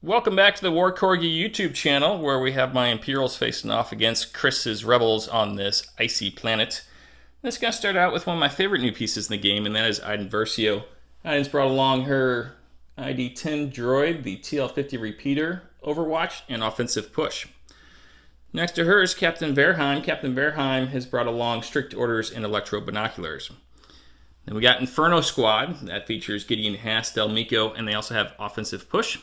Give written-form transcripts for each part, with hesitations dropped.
Welcome back to the War Corgi YouTube channel, where we have my Imperials facing off against Chris's Rebels on this icy planet. This guy started out with one of my favorite new pieces in the game, and that is Iden Versio. Iden's brought along her ID-10 droid, the TL-50 repeater, Overwatch, and offensive push. Next to her is Captain Verheim. Captain Verheim has brought along strict orders and electro binoculars. Then we got Inferno Squad, that features Gideon Hass, Del Mico, and they also have offensive push.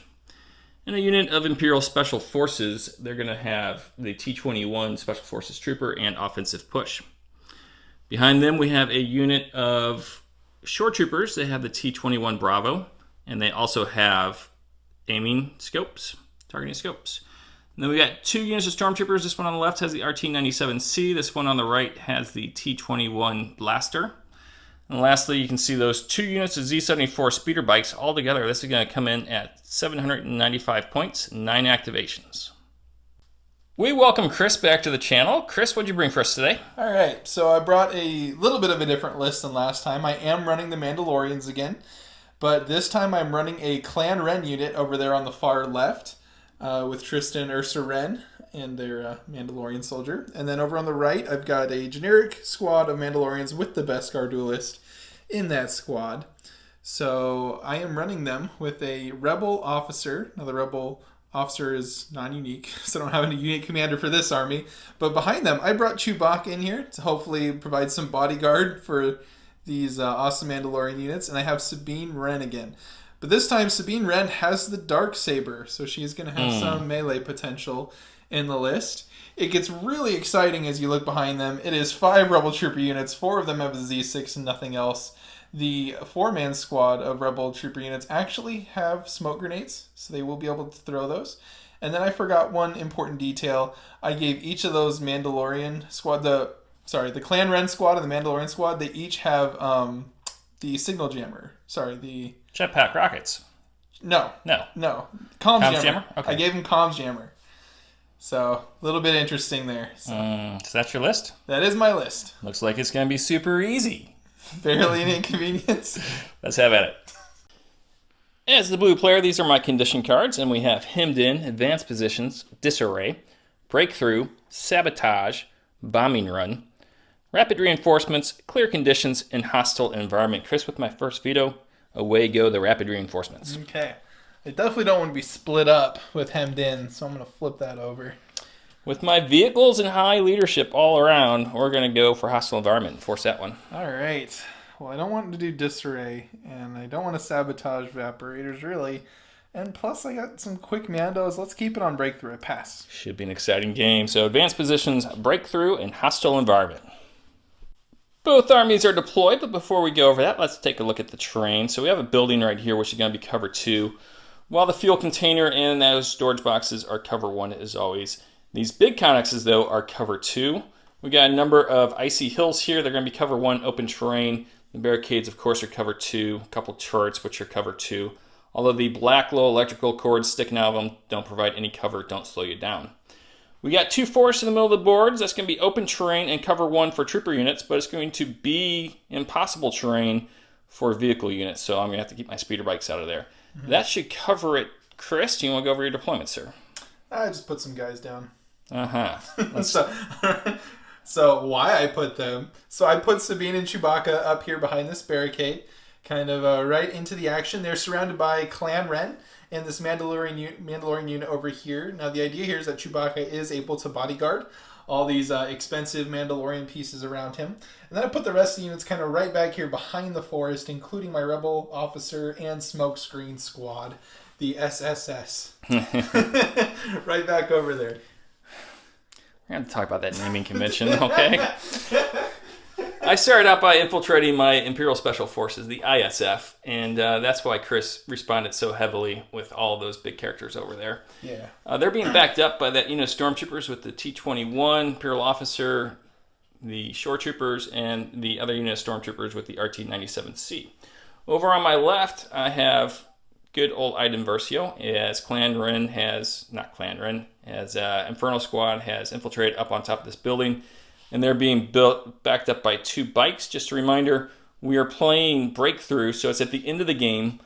And a unit of Imperial Special Forces, they're going to have the T-21 Special Forces Trooper and offensive push. Behind them, we have a unit of Shore Troopers. They have the T-21 Bravo, and they also have aiming scopes, targeting scopes. And then we got two units of Stormtroopers. This one on the left has the RT-97C. This one on the right has the T-21 Blaster. And lastly, you can see those two units of Z-74 speeder bikes all together. This is going to come in at 795 points, 9 activations. We welcome Chris back to the channel. Chris, what'd you bring for us today? All right, so I brought a little bit of a different list than last time. I am running the Mandalorians again, but this time I'm running a Clan Wren unit over there on the far left with Tristan Ursa Wren and their Mandalorian soldier. And then over on the right, I've got a generic squad of Mandalorians with the Beskar duelist in that squad. So I am running them with a Rebel officer. Now the Rebel officer is non-unique, so I don't have any unique commander for this army. But behind them, I brought Chewbacca in here to hopefully provide some bodyguard for these awesome Mandalorian units. And I have Sabine Wren again. But this time, Sabine Wren has the Darksaber, so she's going to have some melee potential in the list. It gets really exciting as you look behind them. It is 5 Rebel Trooper units. 4 of them have a Z6 and nothing else. The 4-man squad of Rebel Trooper units actually have smoke grenades, so they will be able to throw those. And then I forgot one important detail. I gave each of those Mandalorian squad, the Clan Wren squad and the Mandalorian squad, they each have the signal jammer. The Jetpack rockets. No. Comms jammer. Okay. I gave him comms jammer. So, a little bit interesting there. So that's your list? That is my list. Looks like it's going to be super easy. Barely an inconvenience. Let's have at it. As the blue player, these are my condition cards, and we have Hemmed In, Advanced Positions, Disarray, Breakthrough, Sabotage, Bombing Run, Rapid Reinforcements, Clear Conditions, and Hostile Environment. Chris, with my first veto, away go the Rapid Reinforcements. Okay. I definitely don't want to be split up with Hemmed In, so I'm going to flip that over. With my vehicles and high leadership all around, we're going to go for Hostile Environment and force that one. All right. Well, I don't want to do Disarray, and I don't want to sabotage Evaporators, really. And plus, I got some quick Mandos. Let's keep it on Breakthrough. I pass. Should be an exciting game. So, Advanced Positions, Breakthrough, and Hostile Environment. Both armies are deployed, but before we go over that, let's take a look at the terrain. So we have a building right here, which is going to be cover 2, while the fuel container and those storage boxes are cover 1 as always. These big connexes, though, are cover 2. We got a number of icy hills here. They're going to be cover 1, open terrain. The barricades, of course, are cover 2. A couple turrets, which are cover 2. Although the black low electrical cords sticking out of them don't provide any cover, don't slow you down. We got 2 forests in the middle of the boards. That's going to be open terrain and cover 1 for trooper units, but it's going to be impossible terrain for vehicle units, so I'm going to have to keep my speeder bikes out of there. Mm-hmm. That should cover it. Chris, do you want to go over your deployment, sir? I just put some guys down. Uh-huh. So why I put them? So I put Sabine and Chewbacca up here behind this barricade, kind of right into the action. They're surrounded by Clan Wren and this Mandalorian unit over here. Now the idea here is that Chewbacca is able to bodyguard all these expensive Mandalorian pieces around him. And then I put the rest of the units kind of right back here behind the forest, including my Rebel officer and smokescreen squad, the SSS. Right back over there. We're going to talk about that naming convention, okay? I started out by infiltrating my Imperial Special Forces, the ISF, and that's why Chris responded so heavily with all those big characters over there. Yeah. They're being backed up by that unit of Stormtroopers with the T-21 Imperial Officer, the Shore Troopers, and the other unit of Stormtroopers with the RT-97C. Over on my left, I have good old Iden Versio, as Inferno Squad has infiltrated up on top of this building. And they're being backed up by 2 bikes. Just a reminder, we are playing Breakthrough, so it's at the end of the game.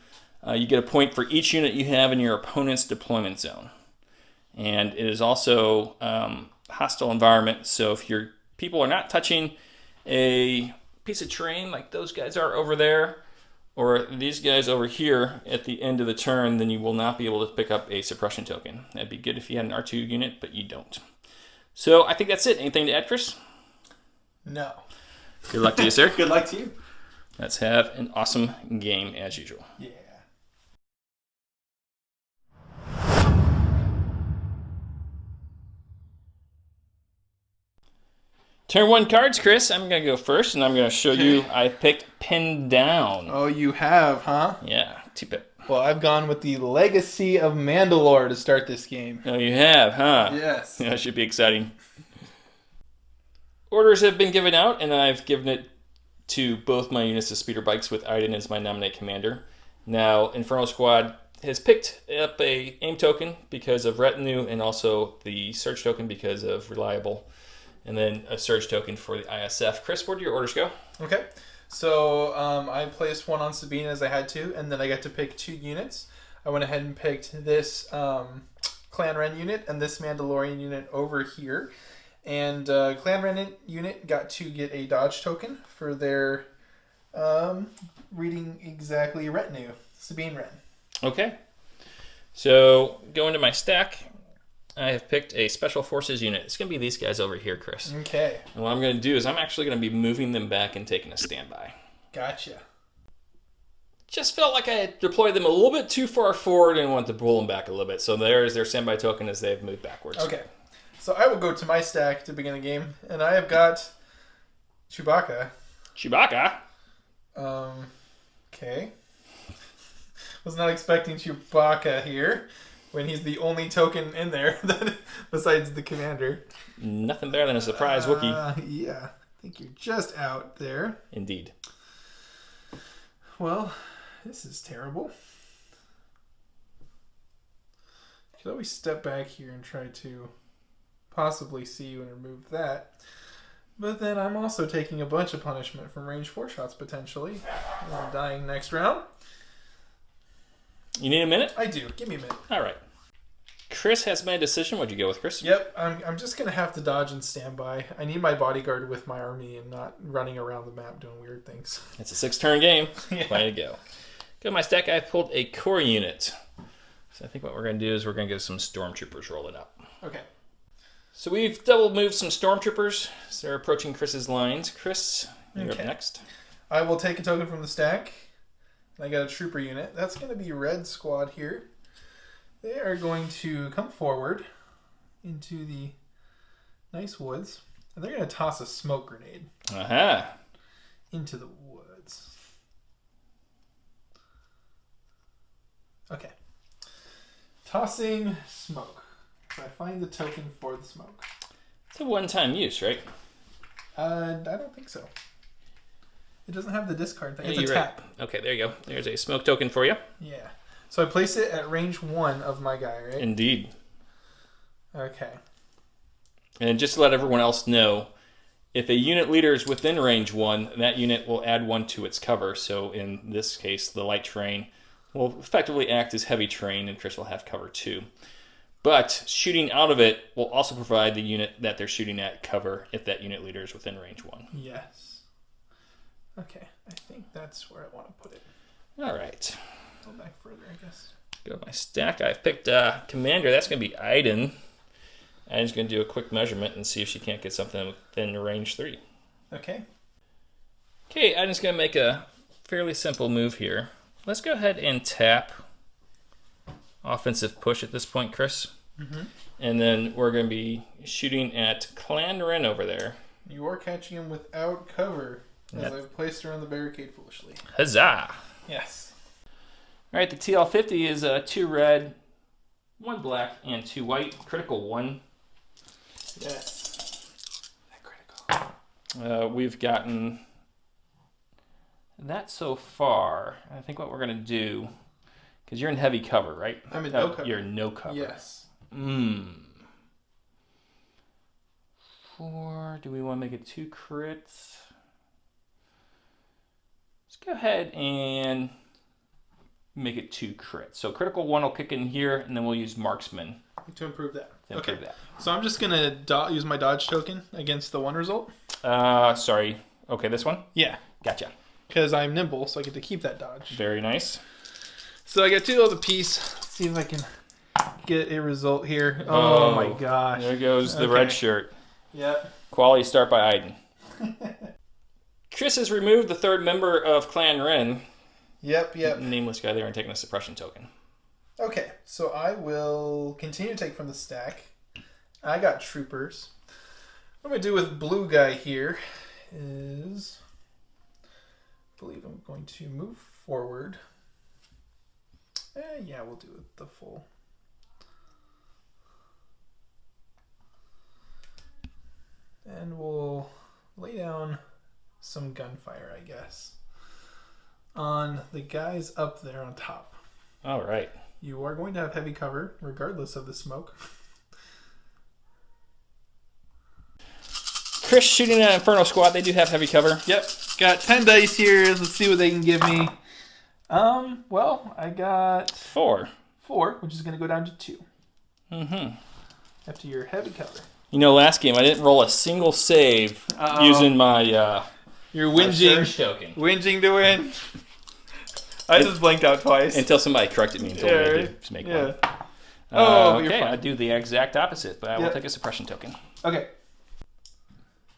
You get a point for each unit you have in your opponent's deployment zone. And it is also hostile environment, so if your people are not touching a piece of terrain like those guys are over there, or these guys over here at the end of the turn, then you will not be able to pick up a suppression token. That'd be good if you had an R2 unit, but you don't. So I think that's it. Anything to add, Chris? No. Good luck to you, sir. Good luck to you. Let's have an awesome game as usual. Yeah. Turn 1 cards, Chris. I'm going to go first, and I'm going to show you I picked Pin Down. Oh, you have, huh? Yeah, T-Pip. Well, I've gone with the Legacy of Mandalore to start this game. Oh, you have, huh? Yes. Yeah, that should be exciting. Orders have been given out, and I've given it to both my units of speeder bikes with Iden as my nominate commander. Now, Inferno Squad has picked up a aim token because of retinue, and also the surge token because of reliable, and then a surge token for the ISF. Chris, where do your orders go? Okay. So I placed one on Sabine as I had to, and then I got to pick 2 units. I went ahead and picked this Clan Wren unit and this Mandalorian unit over here. And Clan Wren unit got to get a dodge token for their reading exactly retinue. Sabine Wren. Okay. So, going to my stack, I have picked a Special Forces unit. It's going to be these guys over here, Chris. Okay. And what I'm going to do is I'm actually going to be moving them back and taking a standby. Gotcha. Just felt like I had deployed them a little bit too far forward and want to pull them back a little bit. So there's their standby token as they've moved backwards. Okay. So I will go to my stack to begin the game, and I have got Chewbacca. Chewbacca? Okay. Was not expecting Chewbacca here when he's the only token in there besides the commander. Nothing better than a surprise Wookiee. Yeah. I think you're just out there. Indeed. Well, this is terrible. Could always step back here and try to possibly see you and remove that. But then I'm also taking a bunch of punishment from range 4 shots potentially. And I'm dying next round. You need a minute? I do. Give me a minute. All right. Chris has made a decision. What'd you go with, Chris? Yep, I'm just going to have to dodge and stand by. I need my bodyguard with my army and not running around the map doing weird things. It's a 6-turn game. Yeah. Way to go. Go to my stack. I pulled a core unit. So I think what we're going to do is we're going to get some stormtroopers rolling up. Okay. So we've double moved some stormtroopers. So they're approaching Chris's lines. Chris, you're up next. I will take a token from the stack. I got a trooper unit. That's going to be Red Squad here. They are going to come forward into the nice woods. And they're going to toss a smoke grenade into the woods. Okay. Tossing smoke. So I find the token for the smoke. It's a one-time use, right? I don't think so. It doesn't have the discard thing. It's a you're tap. Right. Okay, there you go. There's a smoke token for you. Yeah. So I place it at range 1 of my guy, right? Indeed. Okay. And just to let everyone else know, if a unit leader is within range 1, that unit will add 1 to its cover. So in this case, the light terrain will effectively act as heavy terrain, and Chris will have cover 2. But shooting out of it will also provide the unit that they're shooting at cover if that unit leader is within range 1. Yes. Okay. I think that's where I want to put it. All right. Go back further, I guess. Go to my stack. I've picked Commander. That's going to be Iden. Iden's going to do a quick measurement and see if she can't get something within range 3. Okay. Okay, Iden's going to make a fairly simple move here. Let's go ahead and tap offensive push at this point, Chris. Mm-hmm. And then we're going to be shooting at Clan Wren over there. You are catching him without cover, as I've placed her on the barricade foolishly. Huzzah! Yes. All right, the TL50 is 2 red, 1 black, and 2 white. Critical 1. Yes. That critical. We've gotten that so far. I think what we're going to do, because you're in heavy cover, right? I'm in no cover. You're in no cover. Yes. 4. Do we want to make it 2 crits? Let's go ahead and make it 2 crits. So critical 1 will kick in here, and then we'll use marksman to improve that. to improve that. So I'm just gonna use my dodge token against the 1 result. Sorry. Okay, this one? Yeah. Gotcha. Because I'm nimble, so I get to keep that dodge. Very nice. So I get 2 of those apiece. Let's see if I can get a result here. Oh my gosh. There goes the red shirt. Yep. Quality start by Iden. Chris has removed the 3rd member of Clan Wren. Yep. Nameless guy there and taking a suppression token. Okay, so I will continue to take from the stack. I got troopers. What I'm going to do with blue guy here is, I believe I'm going to move forward. Yeah, we'll do it the full. And we'll lay down some gunfire, I guess, on the guys up there on top. All right. You are going to have heavy cover, regardless of the smoke. Chris shooting at Inferno Squad. They do have heavy cover. Yep. Got 10 dice here. Let's see what they can give me. Well, I got 4, which is going to go down to 2. Mm-hmm. After your heavy cover. You know, last game I didn't roll a single save using my You're my whinging. surge token Whinging to win. I just blanked out twice. until somebody corrected me and told me I did to make one. Oh, you're okay, fine. I do the exact opposite, but I will take a suppression token. Okay.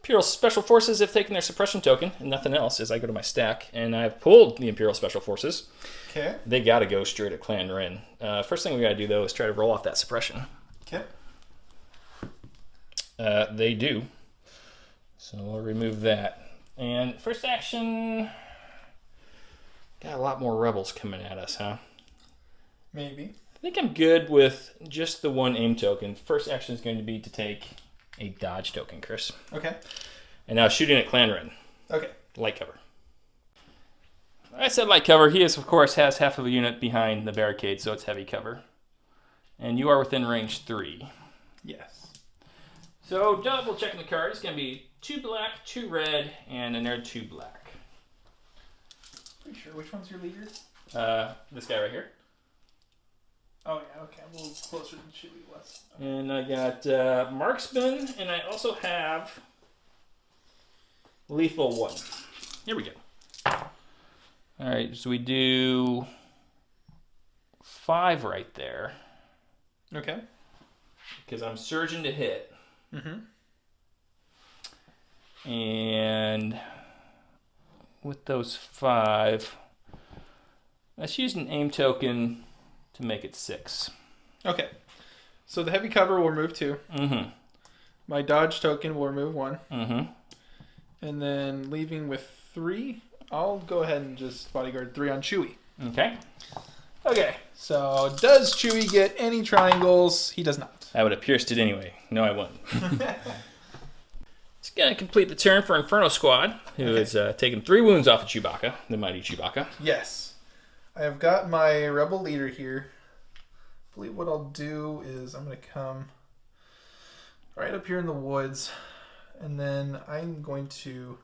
Imperial Special Forces have taken their suppression token, and nothing else, as I go to my stack, and I've pulled the Imperial Special Forces. Okay. They got to go straight at Clan Wren. First thing we got to do, though, is try to roll off that suppression. Okay. They do. So we'll remove that. And first action... Got a lot more rebels coming at us, huh? Maybe. I think I'm good with just the 1 aim token. First action is going to be to take a dodge token, Chris. Okay. And now shooting at Clan Wren. Okay. Light cover. I said light cover. He is, of course, has half of a unit behind the barricade, so it's heavy cover. And you are within range 3. Yes. So double checking the card. It's going to be 2 black, 2 red, and another 2 black. Pretty sure. Which one's your leader? This guy right here. Oh, yeah. Okay. I'm a little closer than Chewie was. And I got marksman, and I also have lethal 1. Here we go. All right, so we do 5 right there. Okay. Because I'm surging to hit. Mm-hmm. And with those 5, let's use an aim token to make it 6. Okay. So the heavy cover will remove 2. Mm-hmm. My dodge token will remove 1. Mm-hmm. And then leaving with 3, I'll go ahead and just bodyguard 3 on Chewie. Okay. Okay. So does Chewie get any triangles? He does not. I would have pierced it anyway. No, I wouldn't. It's going to complete the turn for Inferno Squad, who has taken 3 wounds off of Chewbacca, the mighty Chewbacca. Yes. I have got my rebel leader here. I believe what I'll do is I'm going to come right up here in the woods, and then I'm going to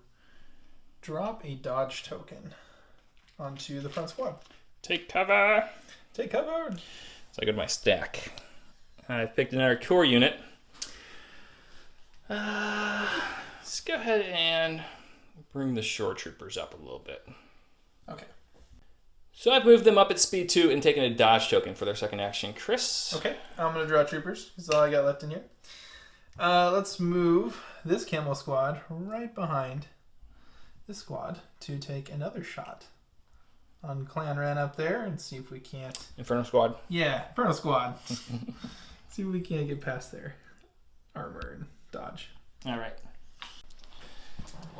drop a dodge token onto the front squad. Take cover. Take cover. So I go to my stack. I've picked another core unit. Let's go ahead and bring the shore troopers up a little bit. Okay. So I've moved them up at speed 2 and taken a dodge token for their second action. Chris? Okay, I'm going to draw troopers. That's all I got left in here. Let's move this camo squad right behind this squad to take another shot on Clan Wren up there and see if we can't... Inferno Squad? Yeah, Inferno Squad. See if we can't get past their armor and dodge. All right.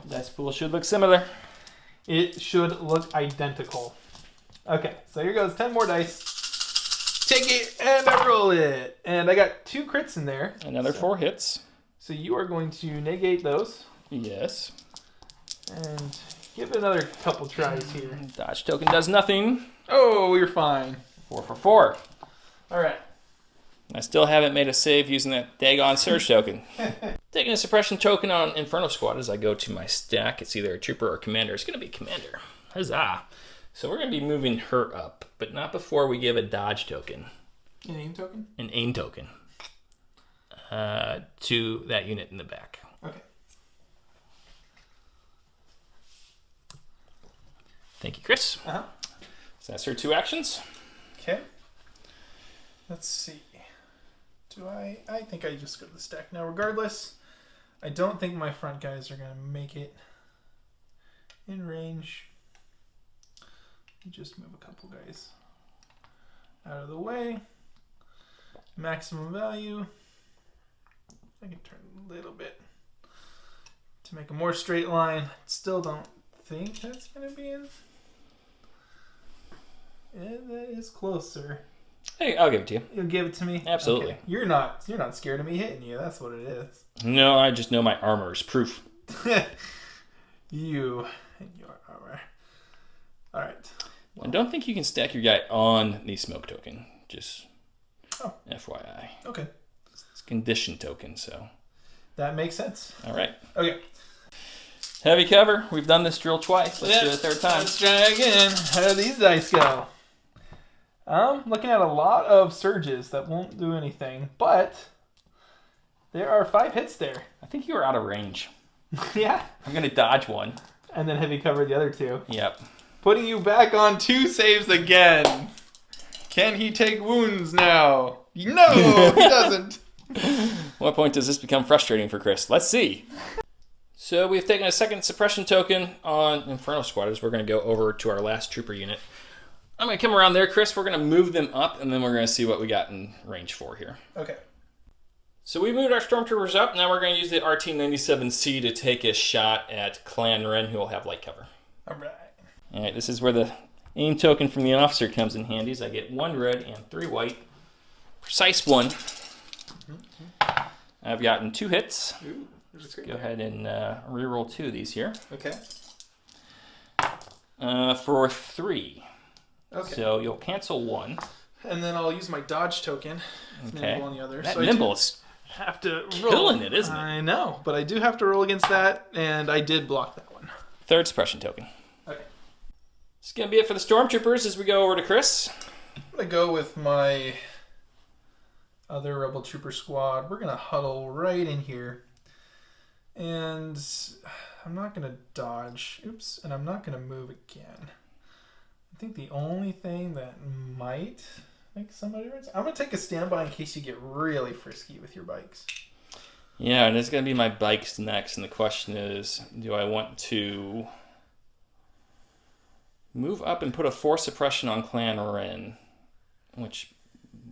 Dice pool should look similar. It should look identical. Okay, so here goes 10 more dice. Take it, and I roll it. And I got 2 crits in there. Another 4 hits. So you are going to negate those. Yes. And give it another couple tries here. Dodge token does nothing. Oh, you're fine. 4 for 4. All right. I still haven't made a save using that daggone surge token. Taking a suppression token on Inferno Squad as I go to my stack. It's either a trooper or commander. It's going to be commander. Huzzah. So we're going to be moving her up, but not before we give a dodge token. An aim token? An aim token. To that unit in the back. Okay. Thank you, Chris. Uh-huh. So that's her 2 actions. Okay. Let's see. I think I just go to the stack now. Regardless, I don't think my front guys are going to make it in range. Just move a couple guys out of the way. Maximum value. I can turn a little bit to make a more straight line. Still don't think that's going to be in. Yeah, that is closer. Hey, I'll give it to you. You'll give it to me? Absolutely. Okay. You're not scared of me hitting you. That's what it is. No, I just know my armor is proof. You and your armor. All right. I don't think you can stack your guy on the smoke token. Just FYI. Okay. It's a condition token, so. That makes sense. All right. Okay. Heavy cover. We've done this drill twice. Let's do it a third time. Let's try again. How do these dice go? I'm looking at a lot of surges that won't do anything, but there are 5 hits there. I think you were out of range. Yeah. I'm going to dodge one. And then heavy cover the other 2. Yep. Putting you back on 2 saves again. Can he take wounds now? No, he doesn't. What point does this become frustrating for Chris? Let's see. So we've taken a second suppression token on Inferno squatters. We're going to go over to our last trooper unit. I'm going to come around there, Chris. We're going to move them up, and then we're going to see what we got in range for here. Okay. So we moved our stormtroopers up. Now we're going to use the RT-97C to take a shot at Clan Wren, who will have light cover. All right. All right, this is where the aim token from the officer comes in handy. I get 1 red and 3 white. Precise 1. I've gotten 2 hits. Ooh, Go ahead and reroll 2 of these here. Okay. For 3. Okay. So you'll cancel 1. And then I'll use my dodge token. Okay. Nimble on the other. That so nimble is have to roll. killing it, isn't it? I know, but I do have to roll against that, and I did block that one. 3rd suppression token. Okay. This is going to be it for the stormtroopers as we go over to Chris. I'm going to go with my other Rebel Trooper squad. We're going to huddle right in here. And I'm not going to dodge. Oops. And I'm not going to move again. I think the only thing that might make some difference, I'm going to take a standby in case you get really frisky with your bikes. Yeah, and it's going to be my bikes next. And the question is, do I want to move up and put a force suppression on Clan Wren, which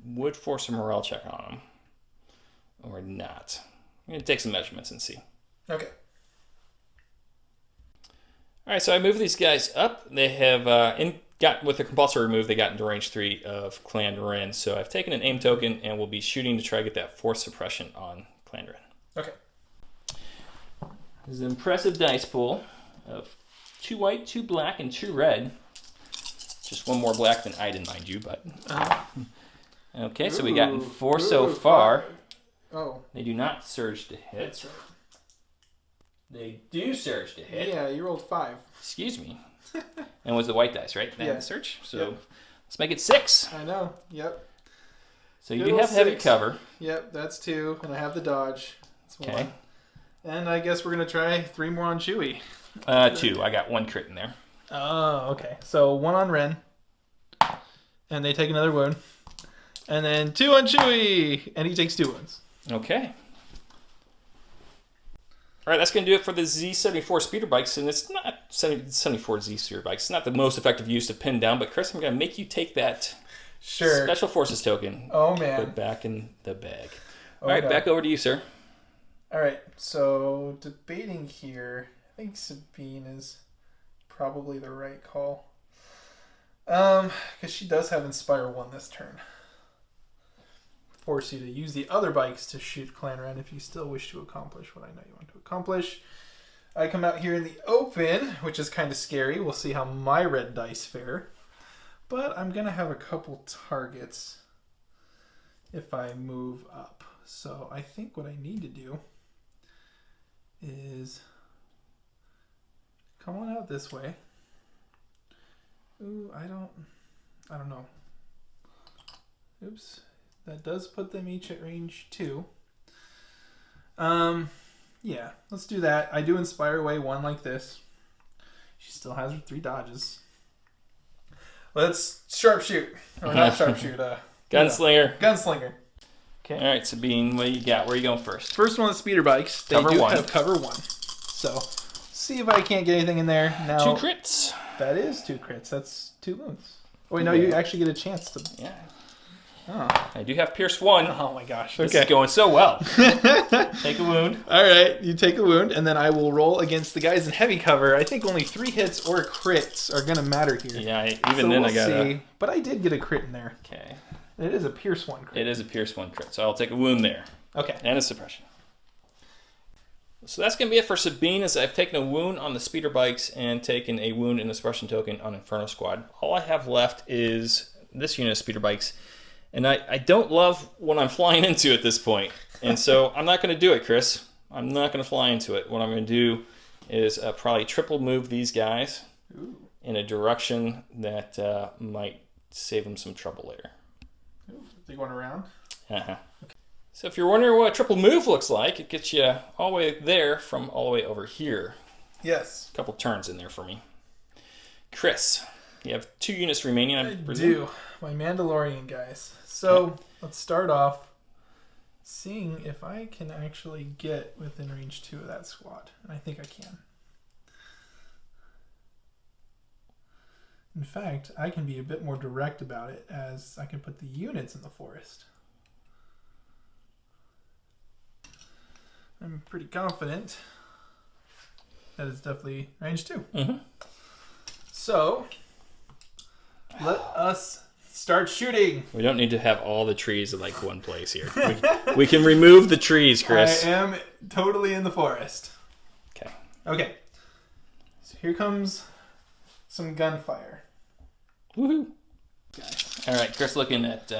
would force a morale check on them, or not? I'm going to take some measurements and see. Okay. All right, so I moved these guys up. They have got with the compulsory move, they got into range 3 of Clan Wren. So I've taken an aim token and will be shooting to try to get that force suppression on Clan Wren. Okay. This is an impressive dice pool of 2 white, 2 black, and 2 red. Just 1 more black than Iden, mind you, but okay. So we got 4 so far. 5. Oh, They do not surge to hit. that's right. They do surge to hit. Yeah, you rolled 5. Excuse me. And was the white dice, right? Yeah. The search. So Yep. let's make it 6. I know. Yep. So you Good do old have heavy 6. cover. Yep, that's 2, and I have the dodge. That's Okay. 1. And I guess we're gonna try 3 more on Chewie. 2. I got 1 crit in there. Oh, okay. So 1 on Ren, and they take another wound, and then 2 on Chewie, and he takes 2 wounds. Okay. All right, that's going to do it for the Z74 speeder bikes, and it's not 74 Z speeder bikes. It's not the most effective use to pin down, but Chris, I'm going to make you take that Sure. Special Forces token. Oh Put man. it back in the bag. Oh, All right, God. back over to you, sir. All right. So debating here, I think Sabine is probably the right call. Because she does have Inspire 1 this turn. Force you to use the other bikes to shoot Clan Wren if you still wish to accomplish what I know you want to accomplish. I come out here in the open, which is kind of scary. We'll see how my red dice fare. But I'm going to have a couple targets if I move up. So I think what I need to do is come on out this way. Ooh, I don't know. Oops. That does put them each at range 2. Yeah, let's do that. I do inspire away 1 like this. She still has her 3 dodges. Let's sharpshoot. Or not sharpshoot, Gunslinger. Gunslinger. Okay. All right, Sabine, what do you got? Where are you going first? First one, the speeder bikes. They Cover do 1. have cover 1. So, see if I can't get anything in there. Now, 2 crits. that is 2 crits. That's 2 wounds. Oh, wait, no, you actually get a chance to... Yeah. Oh. I do have Pierce 1. Oh my gosh. This Okay. is going so well. Take a wound. All right, you take a wound, and then I will roll against the guys in heavy cover. I think only 3 hits or crits are going to matter here. Yeah, even then we'll I got see. But I did get a crit in there. Okay. It is a Pierce 1 crit. It is a Pierce 1 crit, so I'll take a wound there. Okay. And a suppression. So that's going to be it for Sabine, as I've taken a wound on the speeder bikes and taken a wound in the suppression token on Inferno Squad. All I have left is this unit of speeder bikes. And I don't love what I'm flying into at this point. And so I'm not going to do it, Chris. I'm not going to fly into it. What I'm going to do is probably triple move these guys in a direction that might save them some trouble later. Ooh, they going around? Uh-huh. Okay. So if you're wondering what a triple move looks like, it gets you all the way there from all the way over here. Yes. A couple turns in there for me. Chris, you have 2 units remaining, I presume? do. My Mandalorian guys. So let's start off seeing if I can actually get within range 2 of that squad. And I think I can. In fact, I can be a bit more direct about it, as I can put the units in the forest. I'm pretty confident that is definitely range 2. Mm-hmm. So let us start shooting. We don't need to have all the trees in like one place here. We can remove the trees, Chris. I am totally in the forest. Okay. Okay. So here comes some gunfire. Woohoo. All right, Chris looking at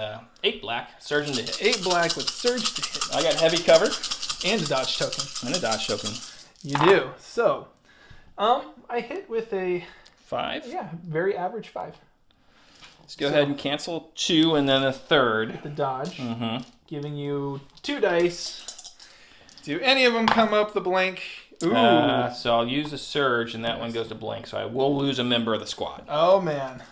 8 black, surgeon to hit. 8 black with surge to hit. I got heavy cover. And a dodge token. And a dodge token. You do. So, I hit with a... 5. Yeah, very average 5. Let's go ahead and cancel 2 and then a 3rd. The dodge. Mm-hmm. Giving you 2 dice. Do any of them come up the blank? Ooh. So I'll use a surge, and that one goes to blank. So I will lose a member of the squad. Oh, man.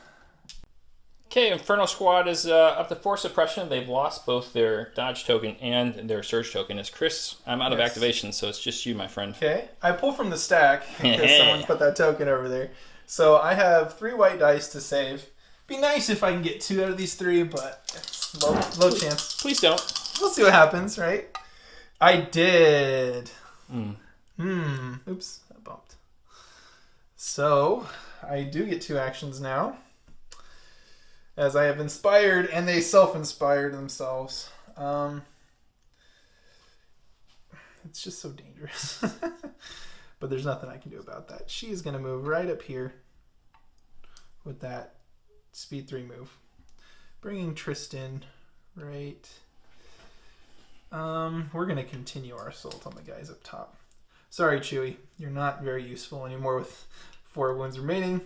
Okay, Inferno Squad is up to 4 suppression. They've lost both their dodge token and their surge token. As Chris, I'm out of activation, so it's just you, my friend. Okay. I pull from the stack because someone put that token over there. So I have 3 white dice to save. Be nice if I can get 2 out of these 3, but it's low chance. Please don't. We'll see what happens, right? I did. Oops, that bumped. So I do get 2 actions now, as I have inspired, and they self-inspired themselves. It's just so dangerous. But there's nothing I can do about that. She's going to move right up here with that speed 3 move. Bringing Tristan right. We're going to continue our assault on the guys up top. Sorry, Chewie. You're not very useful anymore with 4 wounds remaining.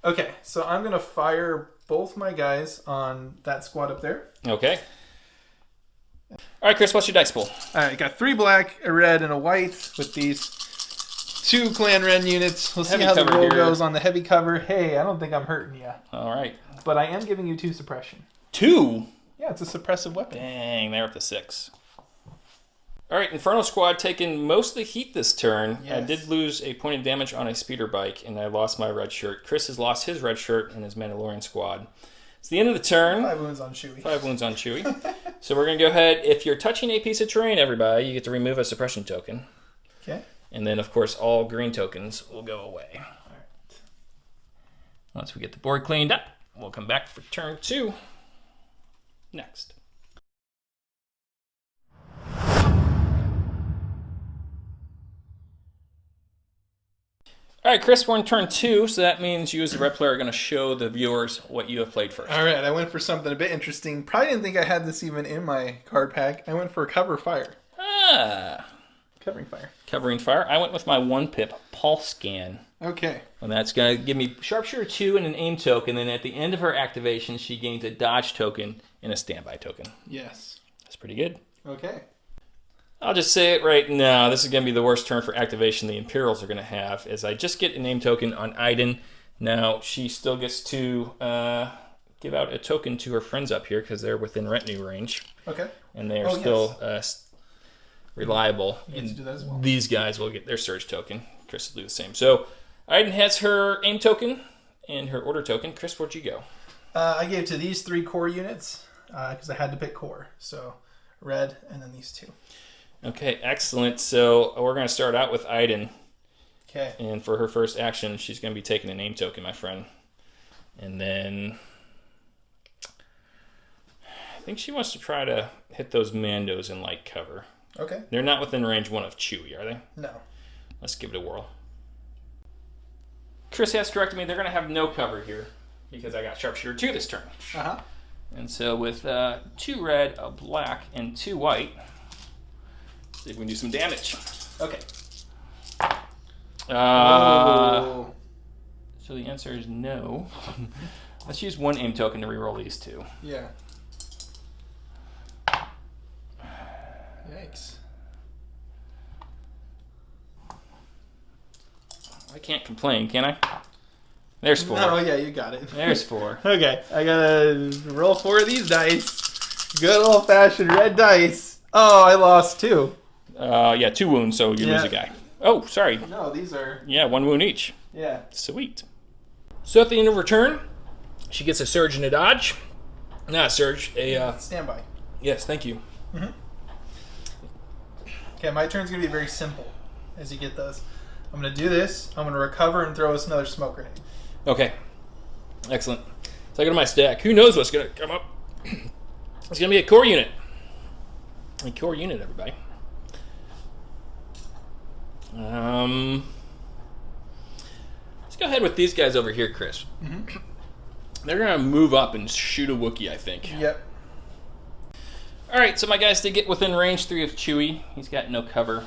Okay, so I'm going to fire both my guys on that squad up there. Okay. All right, Chris, what's your dice pool? All right, got 3 black, a red, and a white with these 2 Clan Ren units. We'll see Heavy how the cover roll here. goes on the heavy cover. Hey, I don't think I'm hurting you. All right. But I am giving you 2 suppression. 2? Yeah, it's a suppressive weapon. Dang, they're up to 6. All right, Inferno Squad taking most of the heat this turn. Yes. I did lose a point of damage on a speeder bike, and I lost my red shirt. Chris has lost his red shirt and his Mandalorian squad. It's the end of the turn. 5 wounds on Chewie. 5 wounds on Chewie. So we're going to go ahead. If you're touching a piece of terrain, everybody, you get to remove a suppression token. Okay. And then, of course, all green tokens will go away. All right. Once we get the board cleaned up, we'll come back for turn 2 next. All right, Chris, we're on turn 2, so that means you as the red player are going to show the viewers what you have played first. All right, I went for something a bit interesting. Probably didn't think I had this even in my card pack. I went for cover fire. Ah. Covering fire. Covering fire. I went with my 1-pip pulse scan. Okay. And that's going to give me Sharpshooter 2 and an aim token. Then at the end of her activation, she gains a dodge token and a standby token. Yes. That's pretty good. Okay. I'll just say it right now. This is going to be the worst turn for activation the Imperials are going to have, as I just get a name token on Iden. Now, she still gets to give out a token to her friends up here because they're within retinue range. Okay. And they are still reliable. You get to do that as well. These guys will get their surge token. Chris will do the same. So, Iden has her aim token and her order token. Chris, where'd you go? I gave to these 3 core units because I had to pick core. So, red and then these 2. Okay, excellent. So, we're going to start out with Iden. Okay. And for her first action, she's going to be taking a name token, my friend. And then I think she wants to try to hit those Mandos in light cover. Okay. They're not within range 1 of Chewie, are they? No. Let's give it a whirl. Chris has corrected me. They're going to have no cover here because I got Sharpshooter 2 this turn. Uh-huh. And so with 2 red, a black, and 2 white, see if we can do some damage. Okay. So the answer is no. Let's use 1 aim token to reroll these 2. Yeah. Yikes. I can't complain, can I? There's 4. Oh, yeah, you got it. There's 4. Okay, I gotta roll 4 of these dice. Good old-fashioned red dice. Oh, I lost 2. Yeah, 2 wounds, so you lose a guy. Oh, sorry. No, these are... Yeah, 1 wound each. Yeah. Sweet. So at the end of her turn, she gets a surge and a dodge. Not a surge, a... Standby. Yes, thank you. Mm-hmm. Okay, my turn's gonna be very simple as you get those. I'm gonna do this, I'm gonna recover and throw us another smoke grenade. Okay. Excellent. So I go to my stack. Who knows what's going to come up? It's going to be a core unit. A core unit, everybody. Let's go ahead with these guys over here, Chris. Mm-hmm. They're going to move up and shoot a Wookiee, I think. Yep. All right, so my guys did get within range 3 of Chewie. He's got no cover.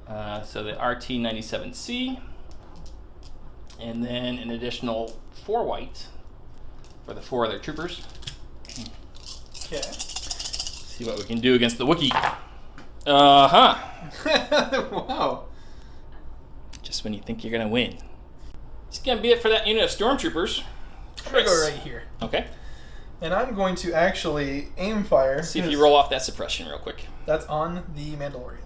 So the RT-97C. And then an additional 4 white for the 4 other troopers. Okay. See what we can do against the Wookiee. Uh-huh. Wow. Just when you think you're going to win. It's going to be it for that unit of stormtroopers. I'm going to go right here. Okay. And I'm going to actually aim fire. See if you roll off that suppression real quick. That's on the Mandalorians.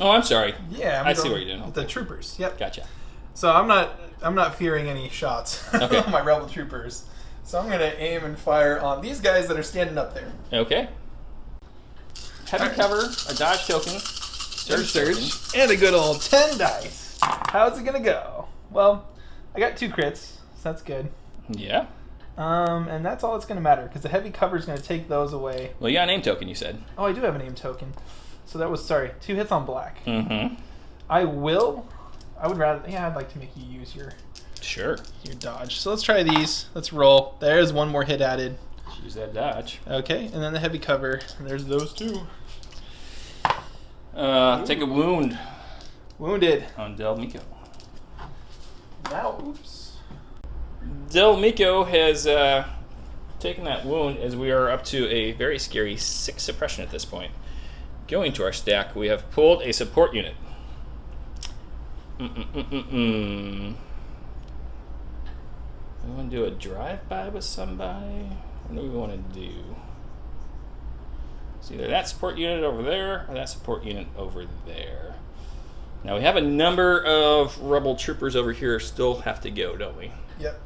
Oh, I'm sorry. Yeah, I see what you're doing. With the troopers. Yep. Gotcha. So I'm not fearing any shots Okay. on my rebel troopers. So I'm gonna aim and fire on these guys that are standing up there. Okay. Heavy cover, a dodge token, surge token. And a good old 10 dice. How's it gonna go? Well, I got 2 crits, so that's good. Yeah. And that's all that's gonna matter because the heavy cover is gonna take those away. Well, you got a name token, you said. Oh, I do have a name token. So that was 2 hits on black. Mm-hmm. I would rather. Yeah, I'd like to make you use your dodge. So let's try these. Let's roll. There's 1 more hit added. Use that dodge. Okay, and then the heavy cover. And there's those 2. Take a wound Wounded. on Del Mico. Now, oops. Del Mico has taken that wound as we are up to a very scary 6 suppression at this point. Going to our stack, we have pulled a support unit. We want to do a drive-by with somebody? What do we want to do? It's either that support unit over there or that support unit over there. Now we have a number of rebel troopers over here still have to go, don't we? Yep.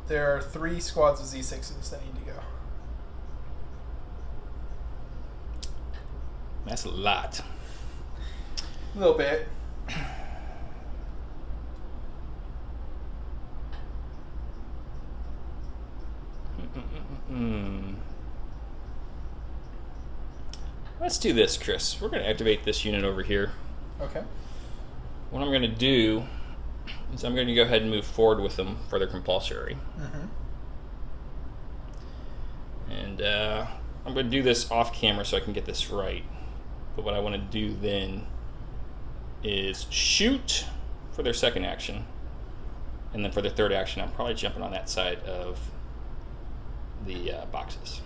There are 3 squads of Z6s that need to go. That's a lot. A little bit. Let's do this, Chris. We're going to activate this unit over here. Okay. What I'm going to do is I'm going to go ahead and move forward with them for their compulsory. Mm-hmm. And I'm going to do this off camera so I can get this right. But what I want to do then is shoot for their second action. And then for their third action, I'm probably jumping on that side of the boxes.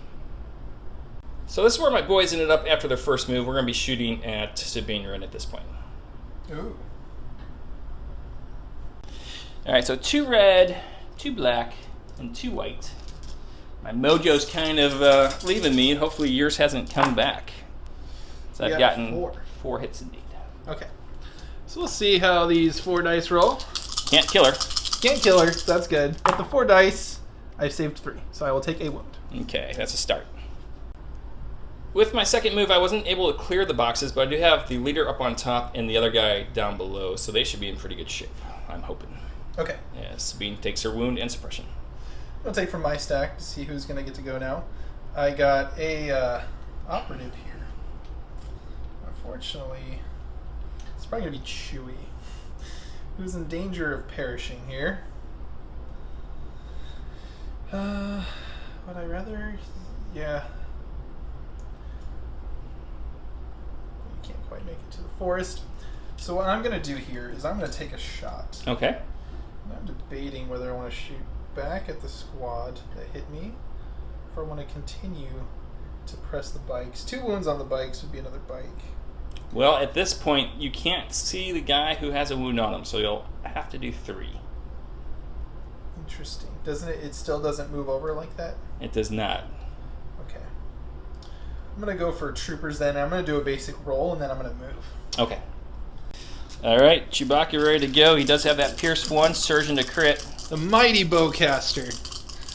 So this is where my boys ended up after their first move. We're going to be shooting at Sabine Wren at this point. Ooh. Alright, so 2 red, 2 black, and 2 white. My mojo's kind of leaving me. Hopefully yours hasn't come back. So I've gotten 4 hits indeed. Okay. So we'll see how these 4 dice roll. Can't kill her. Can't kill her. That's good. But the 4 dice, I've saved 3. So I will take a wound. Okay, that's a start. With my second move, I wasn't able to clear the boxes, but I do have the leader up on top and the other guy down below, so they should be in pretty good shape, I'm hoping. Okay. Yeah, Sabine takes her wound and suppression. I'll take from my stack to see who's going to get to go now. I got a operative here. Unfortunately, it's probably going to be Chewie, who's in danger of perishing here. Would I rather? Yeah. You can't quite make it to the forest. So what I'm going to do here is I'm going to take a shot. Okay. I'm debating whether I want to shoot back at the squad that hit me, or I want to continue to press the bikes. 2 wounds on the bikes would be another bike. Well, at this point, you can't see the guy who has a wound on him, so you'll have to do 3. Interesting. Doesn't it? It still doesn't move over like that? It does not. Okay. I'm going to go for troopers then. I'm going to do a basic roll, and then I'm going to move. Okay. Alright, Chewbacca ready to go. He does have that Pierce 1, Surge into crit. The mighty bowcaster.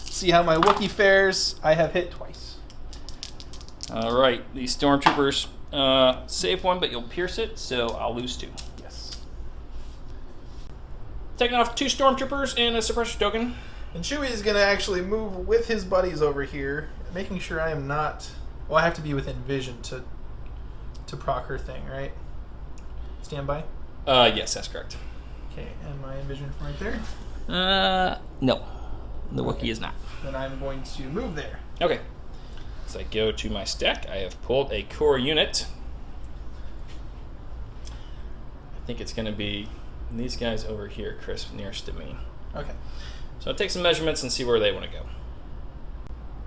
See how my Wookiee fares. I have hit twice. Alright, these stormtroopers save 1, but you'll pierce it, so I'll lose 2. Yes. Taking off 2 stormtroopers and a suppressor token. And Chewie is going to actually move with his buddies over here, making sure I am not... Well, I have to be within vision to proc her thing, right? Stand by? Yes, that's correct. Okay, and my envision from right there? No. The Wookiee is not. Then I'm going to move there. Okay. As I go to my stack, I have pulled a core unit. I think it's going to be these guys over here, Chris, nearest to me. Okay. So I'll take some measurements and see where they want to go.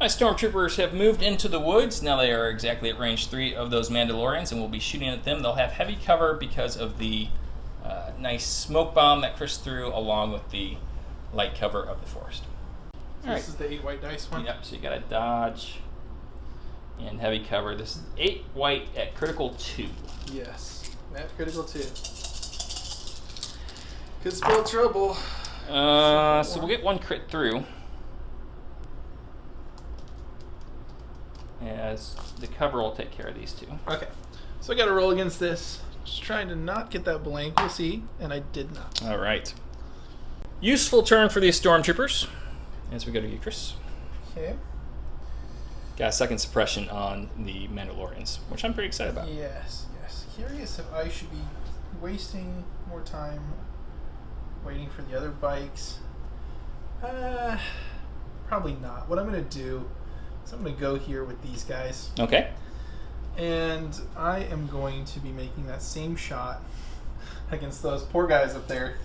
My stormtroopers have moved into the woods. Now they are exactly at range 3 of those Mandalorians, and we'll be shooting at them. They'll have heavy cover because of the nice smoke bomb that Chris threw, along with the light cover of the forest. So this is the 8 white dice one? Yep, so you got a dodge and heavy cover. This is 8 white at critical 2. Yes, at critical 2. Could spell trouble. So we'll get 1 crit through. As the cover will take care of these 2. Okay, so I got to roll against this. Just trying to not get that blank. We'll see, and I did not. All right. Useful turn for these stormtroopers. As we go to you, Chris. Okay. Got a second suppression on the Mandalorians, which I'm pretty excited about. Yes, yes. Curious if I should be wasting more time waiting for the other bikes. Probably not. What I'm going to do is I'm going to go here with these guys. Okay. And I am going to be making that same shot against those poor guys up there.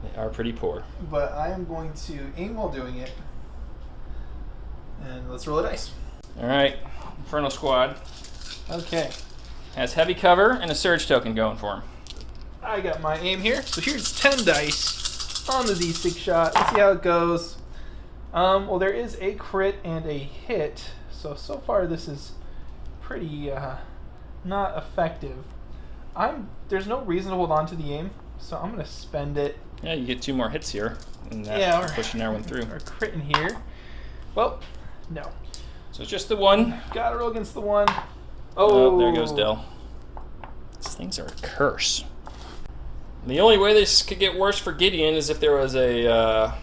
They are pretty poor. But I am going to aim while doing it. And let's roll a dice. All right. Inferno squad Okay. has heavy cover and a surge token going for him. I got my aim here. So here's 10 dice on the D6 shot. Let's see how it goes. Well, there is a crit and a hit. So far this is pretty not effective. There's no reason to hold on to the aim, so I'm gonna spend it. Yeah, you get 2 more hits here, and that's pushing that one through. Or crit in here. Well, no. So it's just the 1. Gotta roll against the 1. Oh, there goes Del. These things are a curse. The only way this could get worse for Gideon is if there was a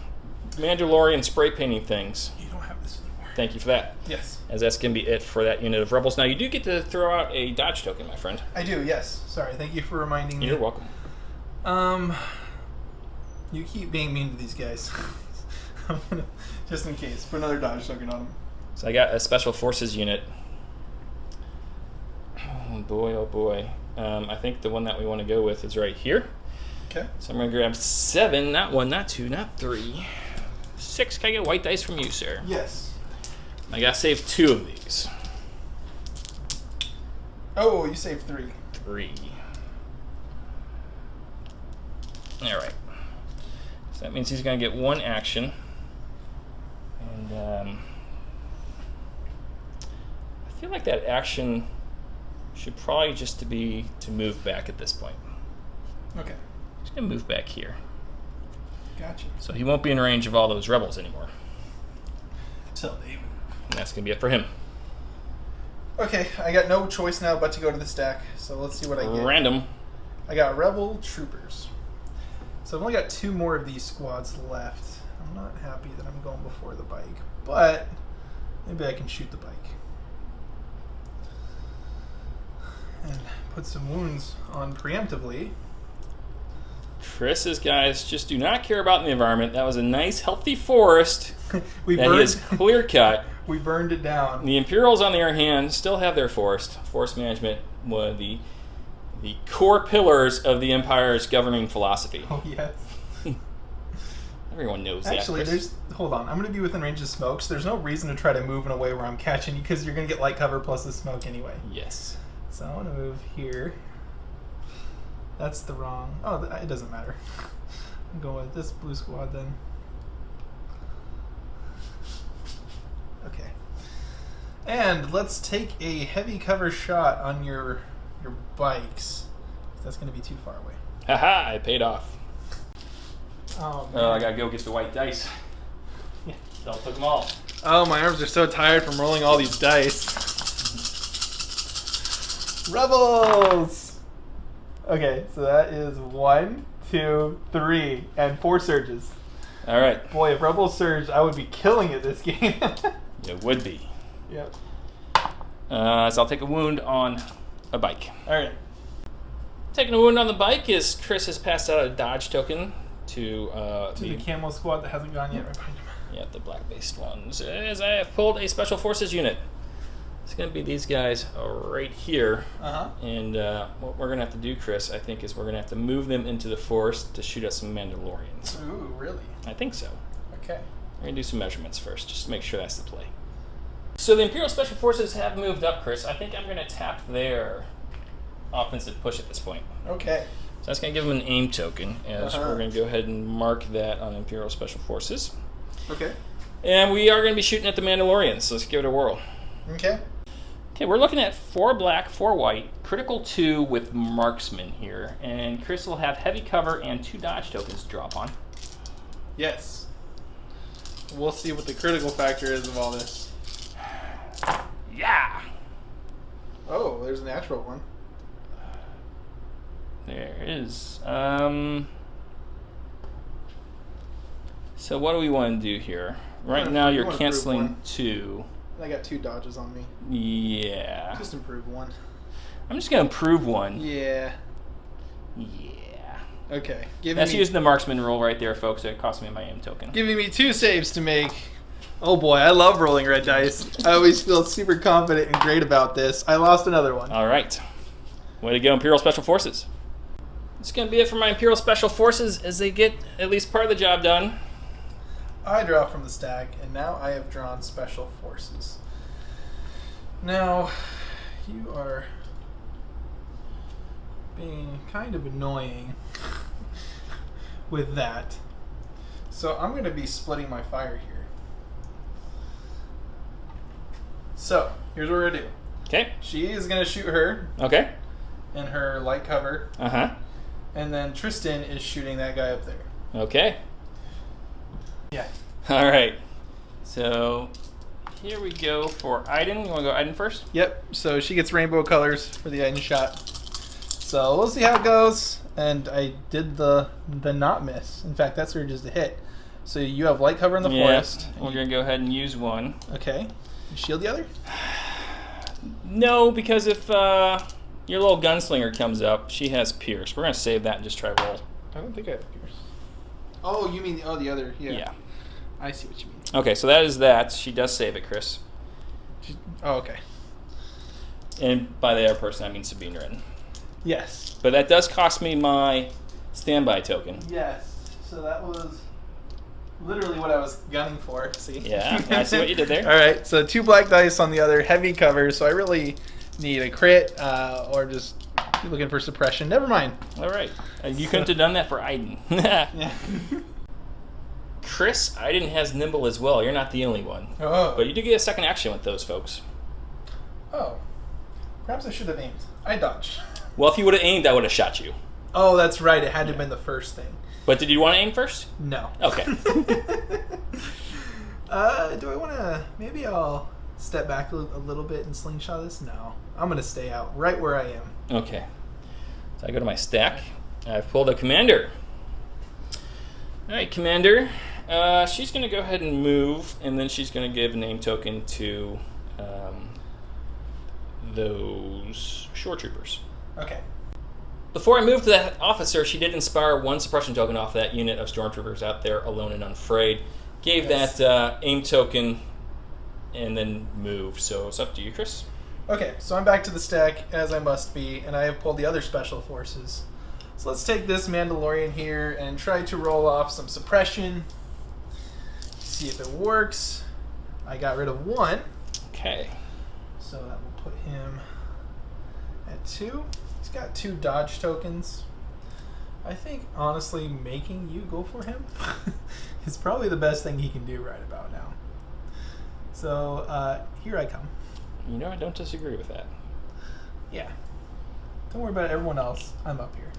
Mandalorian spray painting things. You don't have this anymore. Thank you for that. Yes. As that's going to be it for that unit of rebels. Now, you do get to throw out a dodge token, my friend. I do, yes. Sorry, thank you for reminding me. You're welcome. You keep being mean to these guys. I'm gonna, just in case, put another dodge token on them. So I got a Special Forces unit. Oh, boy, oh boy. I think the one that we want to go with is right here. Okay. So I'm going to grab 7, not 1, not 2, not 3. 6. Can I get white dice from you, sir? Yes. I got to save 2 of these. Oh, you saved 3. 3. All right. So that means he's going to get 1 action. And I feel like that action should probably just be to move back at this point. Okay. He's going to move back here. Gotcha. So he won't be in range of all those rebels anymore. Till they move. And that's going to be it for him. Okay, I got no choice now but to go to the stack. So let's see what I get. Random. I got Rebel Troopers. So I've only got 2 more of these squads left. I'm not happy that I'm going before the bike, but maybe I can shoot the bike. And put some wounds on preemptively. Chris's guys just do not care about the environment. That was a nice, healthy forest we that he has clear cut. We burned it down. The Imperials, on the other hand, still have their forest. Forest management, one of the core pillars of the Empire's governing philosophy. Oh, yes. Everyone knows Actually, that. hold on. I'm going to be within range of smokes. There's no reason to try to move in a way where I'm catching you because you're going to get light cover plus the smoke anyway. Yes. So I want to move here. That's the wrong... Oh, it doesn't matter. I'm going with this blue squad then. Okay. And let's take a heavy cover shot on your bikes. That's going to be too far away. Haha, it paid off. Oh, I gotta go get the white dice. Yeah. Don't took them all. Oh, my arms are so tired from rolling all these dice. Rebels! Okay, so that is 1, 2, 3, and 4 surges. All right. Boy, if Rebels surge, I would be killing it this game. It would be. Yep. So I'll take a wound on a bike. All right. Taking a wound on the bike is Chris has passed out a dodge token to the camo squad that hasn't gone yet, right behind him. Yeah, the black-based ones. As I have pulled a special forces unit. It's going to be these guys right here. Uh-huh. And what we're going to have to do, Chris, I think, is we're going to have to move them into the forest to shoot at some Mandalorians. Ooh, really? I think so. Okay. We're going to do some measurements first, just to make sure that's the play. So the Imperial Special Forces have moved up, Chris. I think I'm going to tap their offensive push at this point. Okay. So that's going to give them an aim token, as we're going to go ahead and mark that on Imperial Special Forces. Okay. And we are going to be shooting at the Mandalorians, so let's give it a whirl. Okay. Okay, we're looking at 4 black, 4 white, critical 2 with marksman here, and Chris will have heavy cover and 2 dodge tokens to draw upon. Yes. We'll see what the critical factor is of all this. Yeah! Oh, there's a natural one. There is. So what do we want to do here? Right now you're canceling 2. I got 2 dodges on me. Yeah. Just improve 1. I'm just going to improve 1. Yeah. Yeah. Okay. That's using the marksman rule right there, folks. It cost me my aim token. Giving me 2 saves to make. Oh boy, I love rolling red dice. I always feel super confident and great about this. I lost another one. All right. Way to go, Imperial Special Forces. It's going to be it for my Imperial Special Forces as they get at least part of the job done. I draw from the stack, and now I have drawn Special Forces. Now, you are being kind of annoying with that. So I'm going to be splitting my fire here. So, here's what we're going to do. Okay. She is going to shoot her Okay. in her light cover, Uh-huh. and then Tristan is shooting that guy up there. Okay. Yeah. All right. So here we go for Iden. You want to go Iden first? Yep, so she gets rainbow colors for the Iden shot. So we'll see how it goes. And I did the not miss. In fact, that's her just a hit. So you have light cover in the forest. We're going to go ahead and use 1. Okay. You shield the other? No, because if your little gunslinger comes up, she has Pierce. We're going to save that and just try roll. I don't think I have Pierce. Oh, you mean the other? Yeah. I see what you mean. Okay, so that is that. She does save it, Chris. Oh, okay. And by the other person, I mean Sabine Wren. Yes. But that does cost me my standby token. Yes. So that was literally what I was gunning for. See? Yeah, I see what you did there. All right. So 2 black dice on the other heavy cover. So I really need a crit or just looking for suppression. Never mind. All right. You couldn't have done that for Iden. Yeah. Chris, Iden has nimble as well. You're not the only one. Oh. But you do get a second action with those folks. Oh. Perhaps I should have aimed. I dodged. Well, if you would have aimed, I would have shot you. Oh, that's right. It had to have been the first thing. But did you want to aim first? No. Okay. Do I want to... Maybe I'll step back a little bit and slingshot this? No. I'm going to stay out right where I am. Okay. So I go to my stack. I've pulled a commander. All right, commander. She's going to go ahead and move, and then she's going to give a name token to those shore troopers. Okay. Before I moved to that officer, she did inspire 1 suppression token off that unit of stormtroopers out there alone and unafraid. Gave that aim token and then moved. So it's up to you, Chris. Okay, so I'm back to the stack, as I must be, and I have pulled the other special forces. So let's take this Mandalorian here and try to roll off some suppression. See if it works. I got rid of 1. Okay. So that will put him at 2. He's got 2 dodge tokens. I think, honestly, making you go for him is probably the best thing he can do right about now. So here I come. You know, I don't disagree with that. Yeah. Don't worry about everyone else. I'm up here.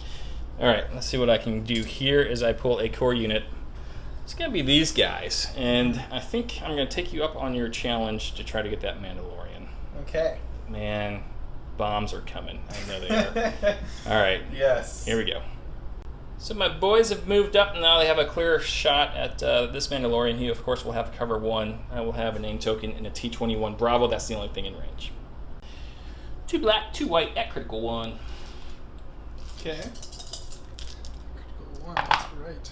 All right, let's see what I can do here as I pull a core unit. It's going to be these guys, and I think I'm going to take you up on your challenge to try to get that Mandalorian. Okay. Man, bombs are coming. I know they are. All right. Yes. Here we go. So my boys have moved up, and now they have a clear shot at this Mandalorian. He, of course, will have cover 1. I will have a name token and a T-21 Bravo. That's the only thing in range. 2 black, 2 white at critical 1. Okay. Critical 1, that's right.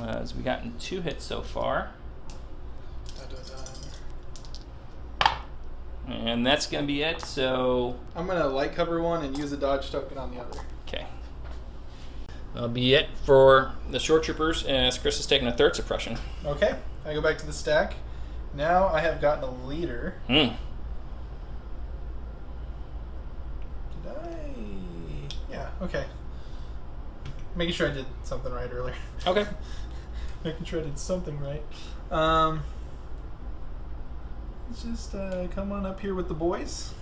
As we've gotten 2 hits so far. And that's going to be it, so... I'm going to light cover 1 and use a dodge token on the other. Okay. That'll be it for the shore troopers, as Chris has taken a 3rd suppression. Okay. I go back to the stack. Now I have gotten a leader. Did I? Yeah, okay. Making sure I did something right earlier. Okay. Making sure I did something right. Let's just come on up here with the boys.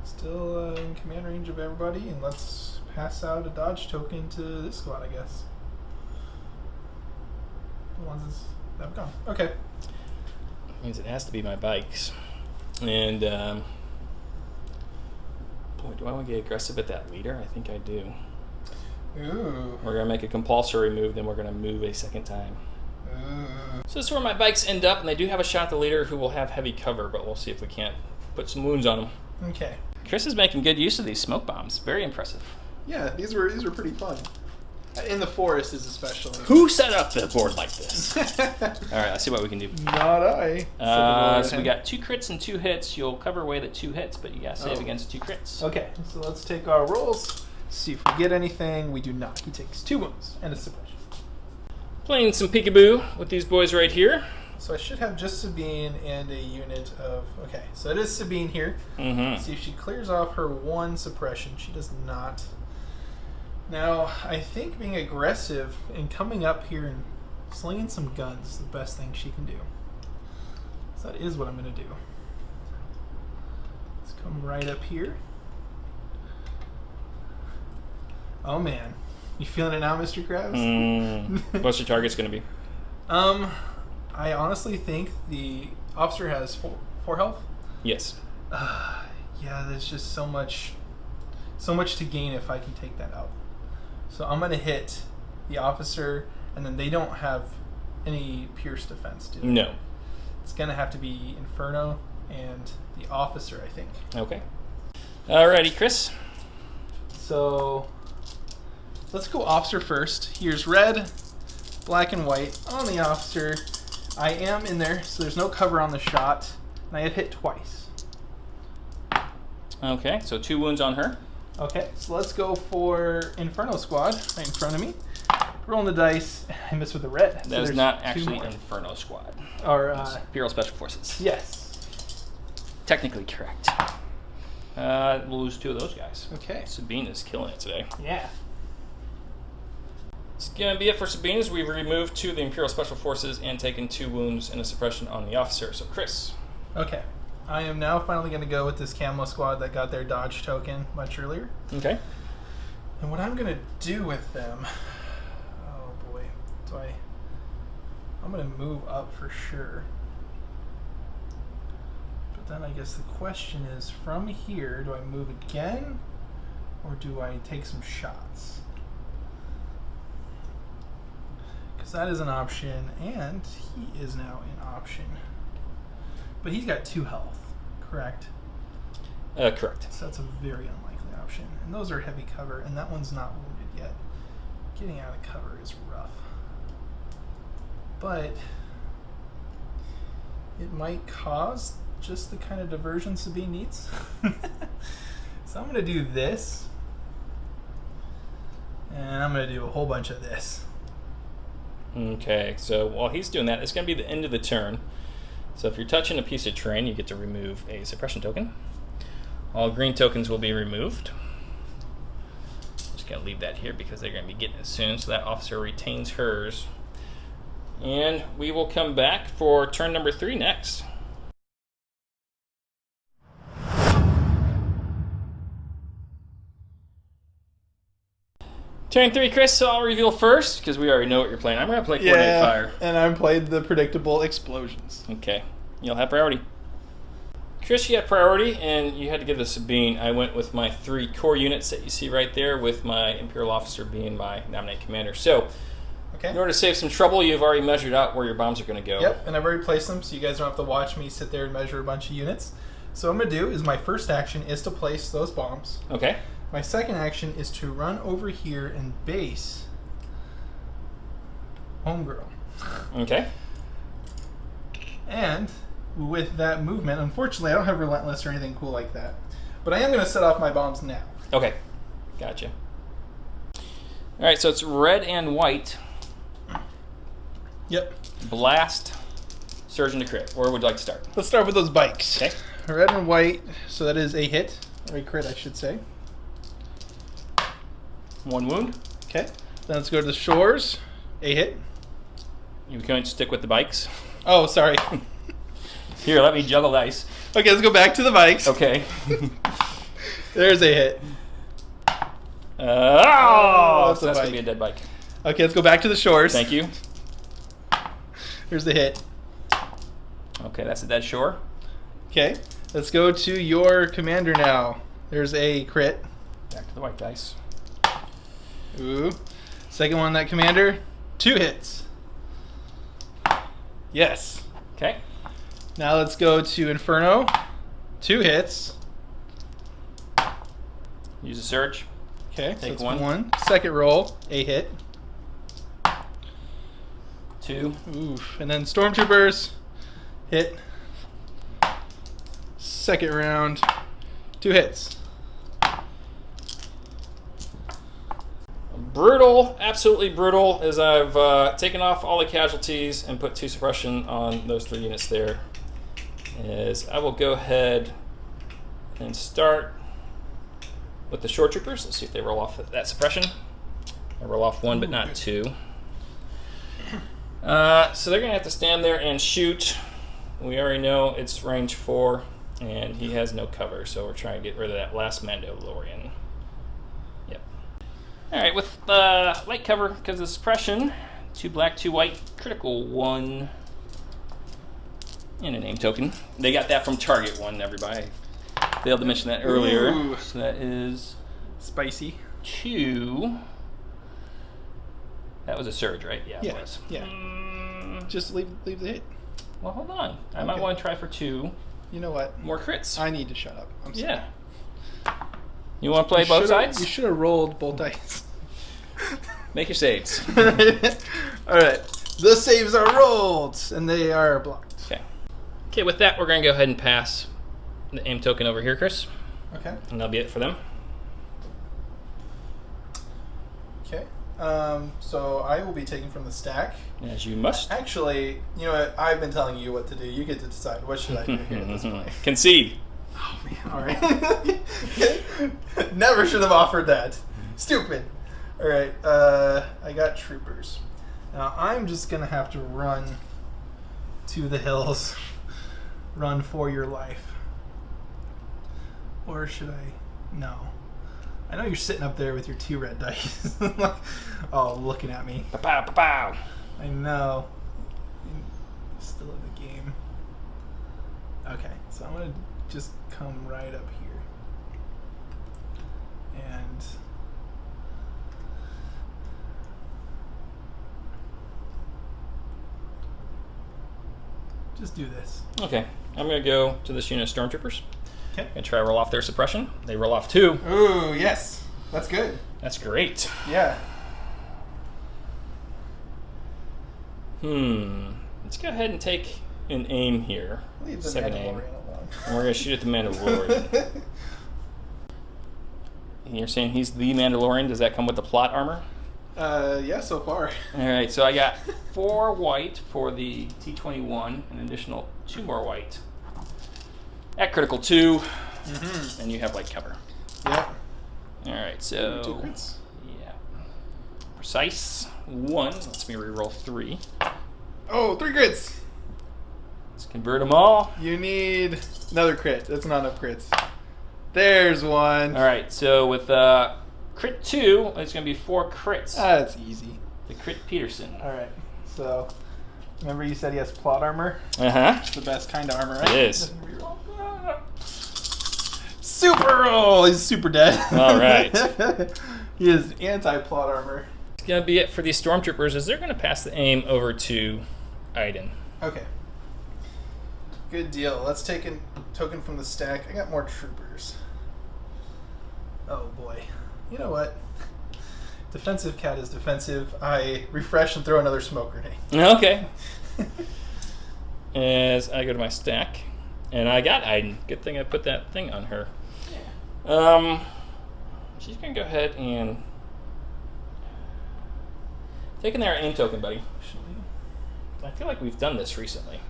Still in command range of everybody, and let's pass out a dodge token to this squad, I guess. The ones that have gone. Okay. Means it has to be my bikes. And, boy, do I want to get aggressive at that leader? I think I do. Ooh. We're going to make a compulsory move, then we're going to move a second time. Ooh. So this is where my bikes end up, and they do have a shot at the leader who will have heavy cover, but we'll see if we can't put some wounds on him. Okay. Chris is making good use of these smoke bombs. Very impressive. Yeah, these were pretty fun. In the forest is especially. Who set up the board like this? All right, let's see what we can do. Not I. So we got 2 crits and 2 hits. You'll cover away the 2 hits, but you got to save against 2 crits. Okay, so let's take our rolls. See if we get anything. We do not. He takes 2 wounds and a suppression. Playing some peekaboo with these boys right here. So I should have just Sabine and a unit of... Okay, so it is Sabine here. Mm-hmm. See if she clears off her 1 suppression. She does not. Now, I think being aggressive and coming up here and slinging some guns is the best thing she can do. So that is what I'm going to do. Let's come right up here. Oh, man. You feeling it now, Mr. Krabs? What's your target's going to be? I honestly think the officer has 4 health. Yes. Yeah, there's just so much to gain if I can take that out. So I'm going to hit the officer, and then they don't have any pierce defense, do they? No. It's going to have to be Inferno and the officer, I think. Okay. Alrighty, Chris. So let's go officer first. Here's red, black, and white on the officer. I am in there, so there's no cover on the shot, and I have hit twice. Okay, so 2 wounds on her. Okay, so let's go for Inferno Squad right in front of me. Rolling the dice. I missed with the red. That is not actually Inferno Squad. Or, Imperial Special Forces. yes. Technically correct. We'll lose 2 of those guys. Okay. Sabine is killing it today. Yeah. It's going to be it for Sabine as we've removed 2 of the Imperial Special Forces and taken 2 wounds and a suppression on the officer. So, Chris. Okay. I am now finally going to go with this Camo Squad that got their dodge token much earlier. Okay. And what I'm going to do with them... Oh, boy. I'm going to move up for sure. But then I guess the question is, from here, do I move again? Or do I take some shots? Because that is an option, and he is now an option. But he's got 2 health, correct? Correct. So that's a very unlikely option. And those are heavy cover, and that one's not wounded yet. Getting out of cover is rough. But it might cause just the kind of diversion Sabine needs. So I'm going to do this. And I'm going to do a whole bunch of this. Okay, so while he's doing that, it's going to be the end of the turn. So if you're touching a piece of terrain, you get to remove a suppression token. All green tokens will be removed. Just going to leave that here because they're going to be getting it soon, so that officer retains hers. And we will come back for turn number 3 next. Turn 3, Chris, so I'll reveal first, because we already know what you're playing. I'm going to play Coordinate Fire. And I played the predictable explosions. Okay. You'll have priority. Chris, you had priority, and you had to give the Sabine. I went with my 3 core units that you see right there, with my Imperial Officer being my nominate commander. So, in order to save some trouble, you've already measured out where your bombs are going to go. Yep, and I've already placed them, so you guys don't have to watch me sit there and measure a bunch of units. So what I'm going to do is my first action is to place those bombs. Okay. My second action is to run over here and base Homegirl. Okay. And with that movement, unfortunately, I don't have Relentless or anything cool like that. But I am going to set off my bombs now. Okay. Gotcha. All right, so it's red and white. Yep. Blast, surge into crit. Where would you like to start? Let's start with those bikes. Okay. Red and white, so that is a hit. Or a crit, I should say. 1 wound. Okay. Then let's go to the shores. A hit. You're going to stick with the bikes. Oh, sorry. Here, let me juggle dice. Okay, let's go back to the bikes. Okay. There's a hit. So that's going to be a dead bike. Okay, let's go back to the shores. Thank you. Here's the hit. Okay, that's a dead shore. Okay, let's go to your commander now. There's a crit. Back to the white dice. Ooh. Second one, that commander. 2 hits. Yes. Okay. Now let's go to Inferno. 2 hits. Use a surge. Okay, Take so one. one. Second roll, a hit. 2. Oof. And then Stormtroopers. Hit. Second round. 2 hits. Brutal, absolutely brutal, as I've taken off all the casualties and put 2 suppression on those 3 units there. Is I will go ahead and start with the shore troopers. Let's see if they roll off that suppression. I roll off 1, but not 2. So they're going to have to stand there and shoot. We already know it's range 4, and he has no cover, so we're trying to get rid of that last Mandalorian. Yep. Alright, with light cover because of suppression, 2 black, 2 white, critical 1, and a name token. They got that from Target 1, everybody. Failed to mention that earlier. Ooh. So that is Spicy. 2. That was a surge, right? Yeah, Yeah. it was. Yeah. Just leave the hit. Well, hold on. I might want to try for 2 You know what? more crits. I need to shut up. I'm sorry. Yeah. You want to play both sides? You should have rolled both dice. Make your saves. All right. The saves are rolled, and they are blocked. Okay. Okay, with that, we're going to go ahead and pass the aim token over here, Chris. Okay. And that'll be it for them. Okay. So I will be taking from the stack. As you must. Actually, you know what? I've been telling you what to do. You get to decide. What should I do here at this point? Concede. Oh, man. All right. Never should have offered that. Stupid. All right. I got troopers. Now, I'm just going to have to run to the hills. Run for your life. Or should I? No. I know you're sitting up there with your 2 red dice. Oh, looking at me. Pow, pow, pow. I know. Still in the game. Okay, so I'm going to just come right up here. And just do this. Okay, I'm going to go to this unit of stormtroopers. Okay. And try to roll off their suppression. They roll off 2. Ooh, yes. That's good. That's great. Yeah. Let's go ahead and take an aim here. Leave the Second aim. Mandalorian alone. And we're going to shoot at the Mandalorian. And you're saying he's the Mandalorian. Does that come with the plot armor? Yeah, so far. All right, so I got 4 white for the T-21, an additional 2 more white. At critical 2, and you have light cover. Yep. All right, so 2 crits. yeah, precise 1. Let's me reroll 3. Oh, 3 crits. Let's convert them all. You need another crit. That's not enough crits. There's 1. All right, so with crit 2, it's going to be 4 crits. That's easy. The crit Peterson. All right. So, remember you said he has plot armor? Uh-huh. The best kind of armor, right? It is. Super! Oh, he's super dead. All right. He has anti-plot armor. It's going to be it for these stormtroopers, is they're going to pass the aim over to Iden. Okay. Good deal. Let's take a token from the stack. I got more troopers. Oh, boy. You know what? Defensive cat is defensive. I refresh and throw another smoke grenade. Okay. As I go to my stack, and I got Iden. Good thing I put that thing on her. She's gonna go ahead and taking their aim token, buddy. I feel like we've done this recently.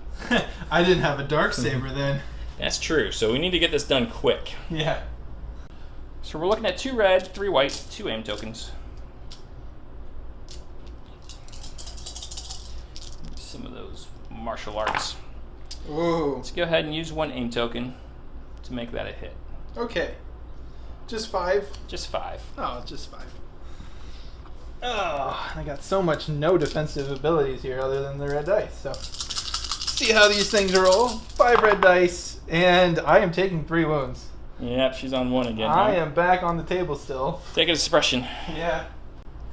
I didn't have a dark saber then. That's true. So we need to get this done quick. Yeah. So we're looking at 2 red, 3 white, 2 aim tokens. Some of those martial arts. Ooh. Let's go ahead and use 1 aim token to make that a hit. Okay. Just 5? Just 5. Oh, just 5. Oh, I got so much no defensive abilities here other than the red dice. So, see how these things roll. 5 red dice, and I am taking 3 wounds. Yep, she's on 1 again. I am back on the table still. Take a suppression. Yeah.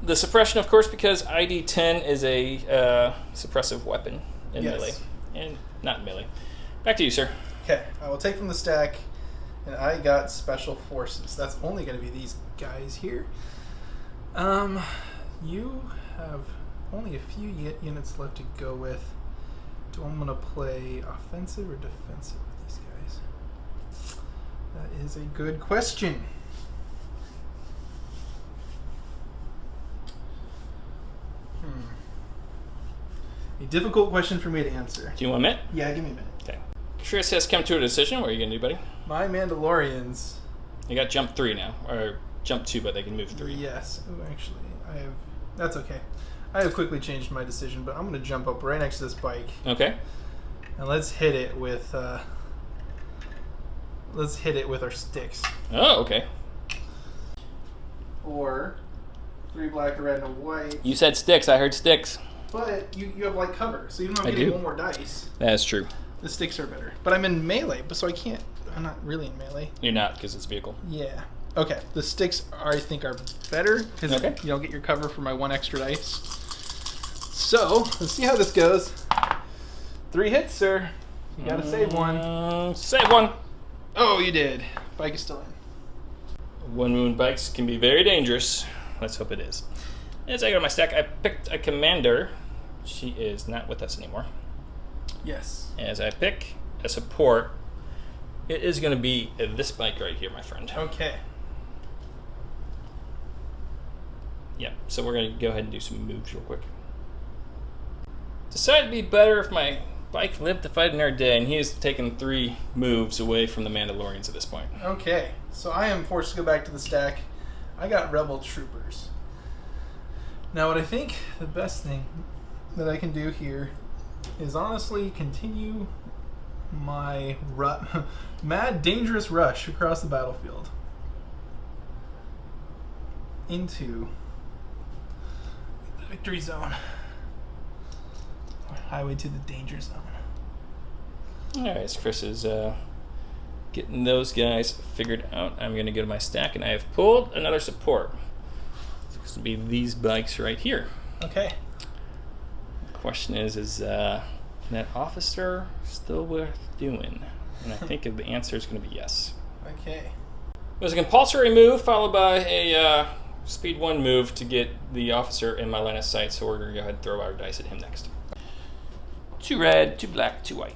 The suppression, of course, because ID 10 is a suppressive weapon in Yes. melee. And not melee. Back to you, sir. Okay, I will take from the stack, and I got special forces. That's only going to be these guys here. You have only a few units left to go with. Do I want to play offensive or defensive with these guys? That is a good question. A difficult question for me to answer. Do you want a minute? Yeah, give me a minute. Okay. Chris has come to a decision. What are you going to do, buddy? My Mandalorians. You got jump 3 now. Or jump 2, but they can move 3. Yes. Oh, actually, I have... That's okay. I have quickly changed my decision, but I'm going to jump up right next to this bike. Okay. And let's hit it with... let's hit it with our sticks. Oh, okay. Or 3 black, a red, and a white. You said sticks. I heard sticks. But you have light cover, so even though I'm I getting do. 1 more dice, That is true. the sticks are better. But I'm in melee, so I can't... I'm not really in melee. You're not, because it's vehicle. Yeah. Okay, the sticks I think are better because Okay. you don't get your cover for my 1 extra dice. So let's see how this goes. 3 hits, sir. You gotta save 1. Save 1. Oh, you did. Bike is still in. 1 wound bikes can be very dangerous. Let's hope it is. As I go to my stack, I picked a commander. She is not with us anymore. Yes. As I pick a support, It is going to be this bike right here, my friend. Okay. Yep, so we're going to go ahead and do some moves real quick. Decided it'd be better if my bike lived to fight another day, and he has taken 3 moves away from the Mandalorians at this point. Okay, so I am forced to go back to the stack. I got Rebel Troopers. Now, what I think the best thing that I can do here is honestly continue my mad, dangerous rush across the battlefield into the victory zone. Or highway to the danger zone. Alright, so Chris is getting those guys figured out. I'm going to go to my stack, and I have pulled another support. This will be these bikes right here. Okay. The question is that officer still worth doing? And I think the answer is going to be yes. Okay. There's a compulsory move followed by a speed 1 move to get the officer in my line of sight, so we're going to go ahead and throw our dice at him next. 2 red, 2 black, 2 white.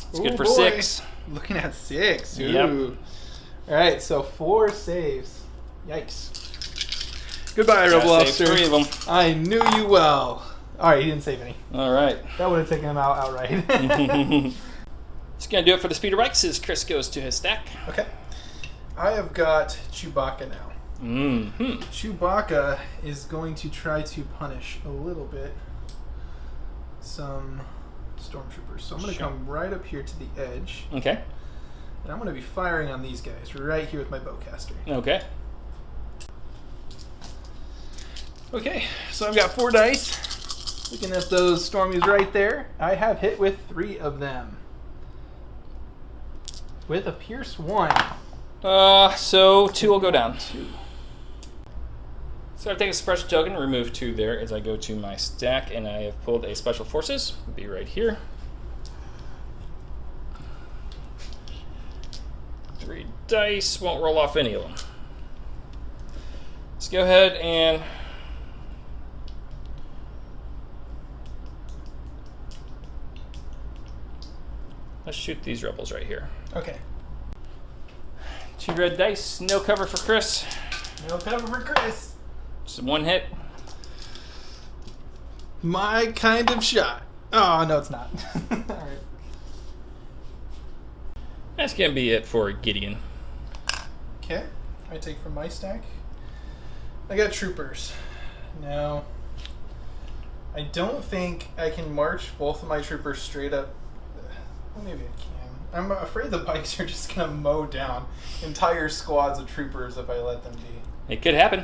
It's good for 6. Looking at 6. Ooh. Yep. All right, so 4 saves. Yikes. Goodbye, Rebel Gotta Officer. save 3 of them. I knew you well. All right, he didn't save any. All right. That would have taken him out outright. Just gonna do it for the speeder bikes as Chris goes to his stack. Okay. I have got Chewbacca now. Mm-hmm. Chewbacca is going to try to punish a little bit some stormtroopers. So I'm going to come right up here to the edge. Okay. And I'm going to be firing on these guys right here with my bowcaster. Okay. Okay, so I've got 4 dice. Looking at those Stormies right there, I have hit with 3 of them. With a Pierce 1. So 2 will go down. 2. So I take a suppression token, remove 2 there as I go to my stack, and I have pulled a special forces. It'll be right here. 3 dice, won't roll off any of them. Let's go ahead and let's shoot these rebels right here. Okay. 2 red dice, no cover for Chris. No cover for Chris. Just 1 hit. My kind of shot. Oh, no, it's not. All right. That's gonna be it for Gideon. Okay. I take from my stack. I got troopers. Now, I don't think I can march both of my troopers straight up. Well, maybe I can. I'm afraid the bikes are just going to mow down entire squads of troopers if I let them be. It could happen.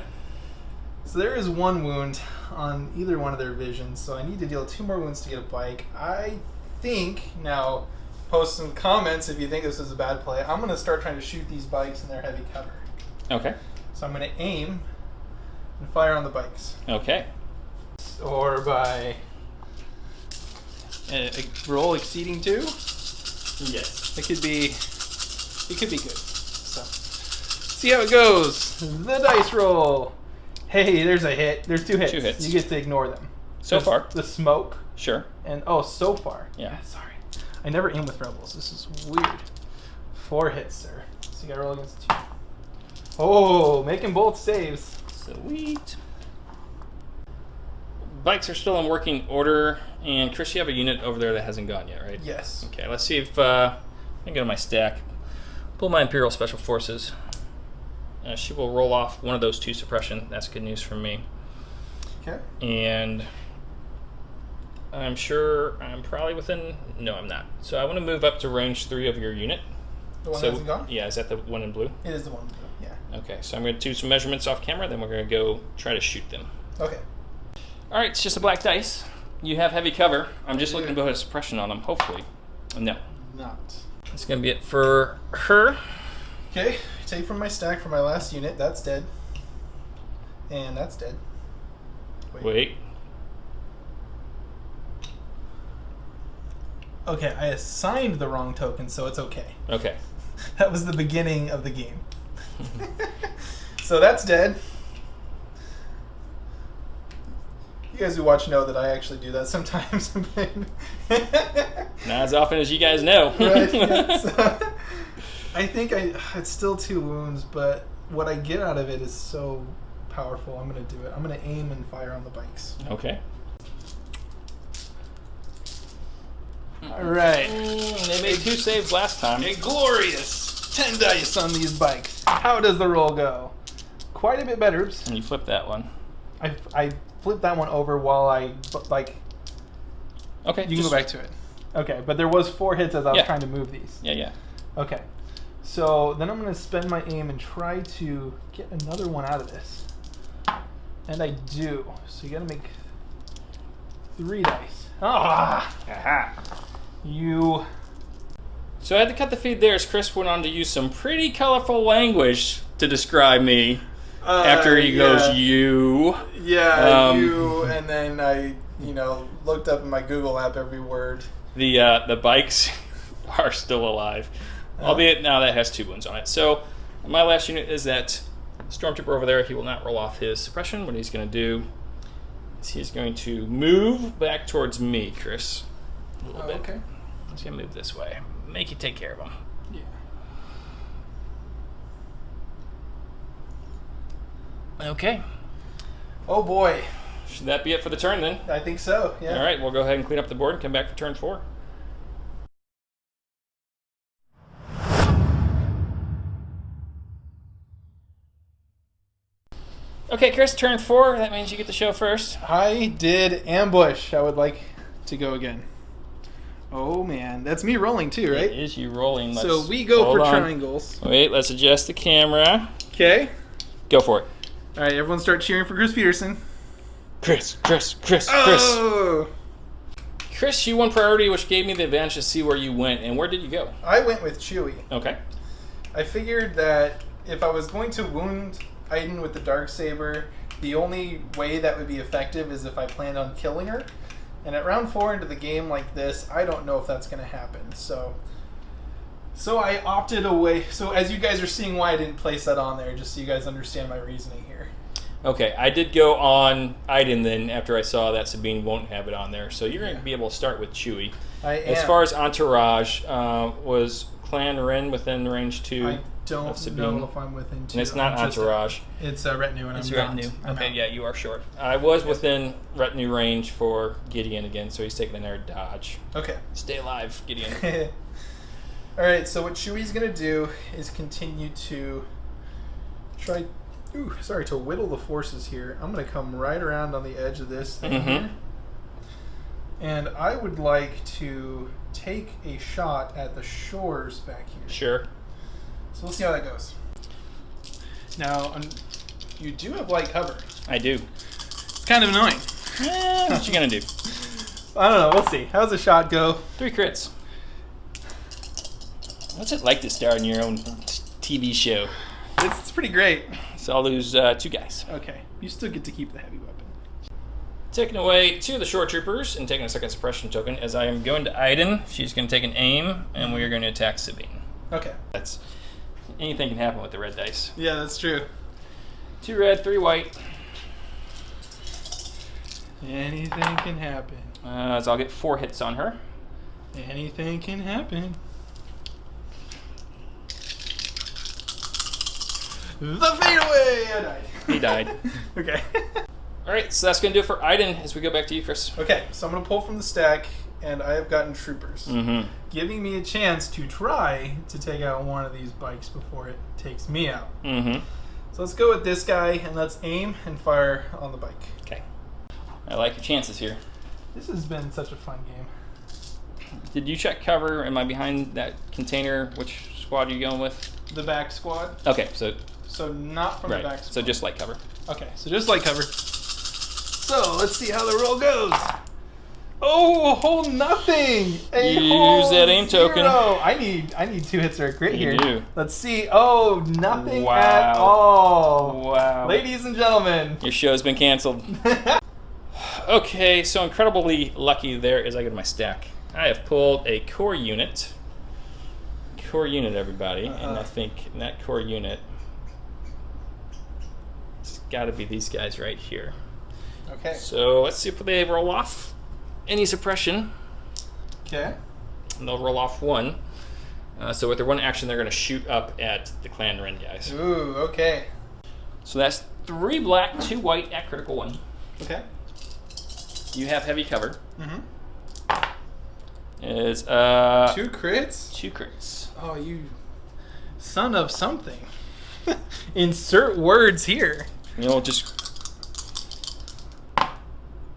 So there is 1 wound on either one of their visions, so I need to deal 2 more wounds to get a bike. I think, now, post some comments if you think this is a bad play, I'm going to start trying to shoot these bikes in their heavy cover. Okay. So I'm going to aim and fire on the bikes. Okay. Or by a roll exceeding 2. Yes. It could be good. So, see how it goes. The dice roll. Hey, there's a hit. There's 2 hits. 2 hits. You get to ignore them. So There's far. the smoke Sure. and so far. Yeah. Sorry, I never aim with rebels. This is weird. 4 hits, sir. So you gotta roll against 2. Oh, making both saves. Sweet. Bikes are still in working order, and Chris, you have a unit over there that hasn't gone yet, right? Yes. Okay, let's see if I can go to my stack, pull my Imperial Special Forces. She will roll off one of those 2 suppression. That's good news for me. Okay. And I'm sure I'm probably within... No, I'm not. So I want to move up to range 3 of your unit. The one that hasn't gone? Yeah, is that the one in blue? It is the one. Yeah. Okay, so I'm going to do some measurements off camera, then we're going to go try to shoot them. Okay. All right, it's just a black dice. You have heavy cover. I'm just looking to put a suppression on them, hopefully. No. Not. That's going to be it for her. Okay. Take from my stack for my last unit. That's dead. And that's dead. Wait. Okay, I assigned the wrong token, so it's okay. Okay. That was the beginning of the game. So that's dead. guys who watch know that I actually do that sometimes. Not as often as you guys know. Right. Yeah. So, I think it's still 2 wounds, but what I get out of it is so powerful. I'm going to do it. I'm going to aim and fire on the bikes. Okay. All right. They made 2 saves last time. A glorious 10 dice on these bikes. How does the roll go? Quite a bit better. Oops. And you flip that one. I flipped that one over while I, like... Okay. You can go back to it. Okay, but there was 4 hits as I was trying to move these. Yeah. Okay. So then I'm going to spend my aim and try to get another one out of this. And I do. So you got to make 3 dice. Ah! Aha. You... So I had to cut the feed there as Chris went on to use some pretty colorful language to describe me. After he goes, you. Yeah, you, and then I, looked up in my Google app every word. The bikes are still alive. Albeit now that has 2 wounds on it. So my last unit is that Stormtrooper over there. He will not roll off his suppression. What he's going to do is he's going to move back towards me, Chris. A little bit. Okay. He's going to move this way. Make you take care of him. Yeah. Okay. Oh boy. Should that be it for the turn then? I think so, yeah. All right, we'll go ahead and clean up the board and come back for turn 4. Okay, Chris, turn 4. That means you get the show first. I did ambush. I would like to go again. Oh man, that's me rolling too, right? It is you rolling. So we go hold for on. triangles. Wait, let's adjust the camera. Okay. Go for it. All right, everyone start cheering for Chris Peterson. Chris. Oh! Chris, you won priority, which gave me the advantage to see where you went. And where did you go? I went with Chewie. Okay. I figured that if I was going to wound Iden with the Darksaber, the only way that would be effective is if I planned on killing her. And at round 4 into the game like this, I don't know if that's going to happen. So I opted away. So as you guys are seeing why I didn't place that on there, just so you guys understand my reasoning here. Okay, I did go on Iden then after I saw that Sabine won't have it on there. So you're going to be able to start with Chewie. I am. As far as Entourage, was Clan Wren within range 2 I of don't Sabine? know if I'm within 2. And it's not I'm just- Entourage. It's retinue, and It's I'm retinue. not. I'm Okay, out. yeah, you are short. I was within retinue range for Gideon again, so he's taking an air dodge. Okay. Stay alive, Gideon. All right, so what Chewie's going to do is continue to try... to whittle the forces here. I'm going to come right around on the edge of this thing here. And I would like to take a shot at the shores back here. Sure. So we'll see how that goes. Now, you do have light cover. I do. It's kind of annoying. What you gonna do? I don't know. We'll see. How's the shot go? 3 crits. What's it like to star in your own TV show? It's pretty great. So I'll lose 2 guys. Okay. You still get to keep the heavy weapon. Taking away 2 of the short troopers and taking a second suppression token. As I am going to Iden, she's going to take an aim, and we are going to attack Sabine. Okay. That's anything can happen with the red dice. Yeah, that's true. 2 red, 3 white. Anything can happen. So I'll get 4 hits on her. Anything can happen. The fadeaway! I died. He died. Okay. All right, so that's going to do it for Iden as we go back to you, Chris. Okay, so I'm going to pull from the stack, and I have gotten troopers. Mm-hmm. Giving me a chance to try to take out one of these bikes before it takes me out. Mm-hmm. So let's go with this guy, and let's aim and fire on the bike. Okay. I like your chances here. This has been such a fun game. Did you check cover? Am I behind that container? Which squad are you going with? The back squad. Okay, so So not from the back squad. so just light cover. Okay, so just light cover. So let's see how the roll goes. Oh, a whole nothing. A Use whole that aim token. 0. I need 2 hits or a crit You here. do. Let's see. Oh, nothing Wow. at all. Wow. Ladies and gentlemen. Your show's been canceled. Okay, so incredibly lucky there as I go to my stack. I have pulled a core unit. Core unit, everybody. And I think in that core unit, it's got to be these guys right here. Okay. So let's see if they roll off any suppression. Okay. And they'll roll off 1. So with their 1 action, they're going to shoot up at the Clan Wren guys. Ooh, okay. So that's 3 black, 2 white at critical 1. Okay. You have heavy cover. Mm-hmm. Is 2 crits? 2 crits. Oh, you son of something. Insert words here. Just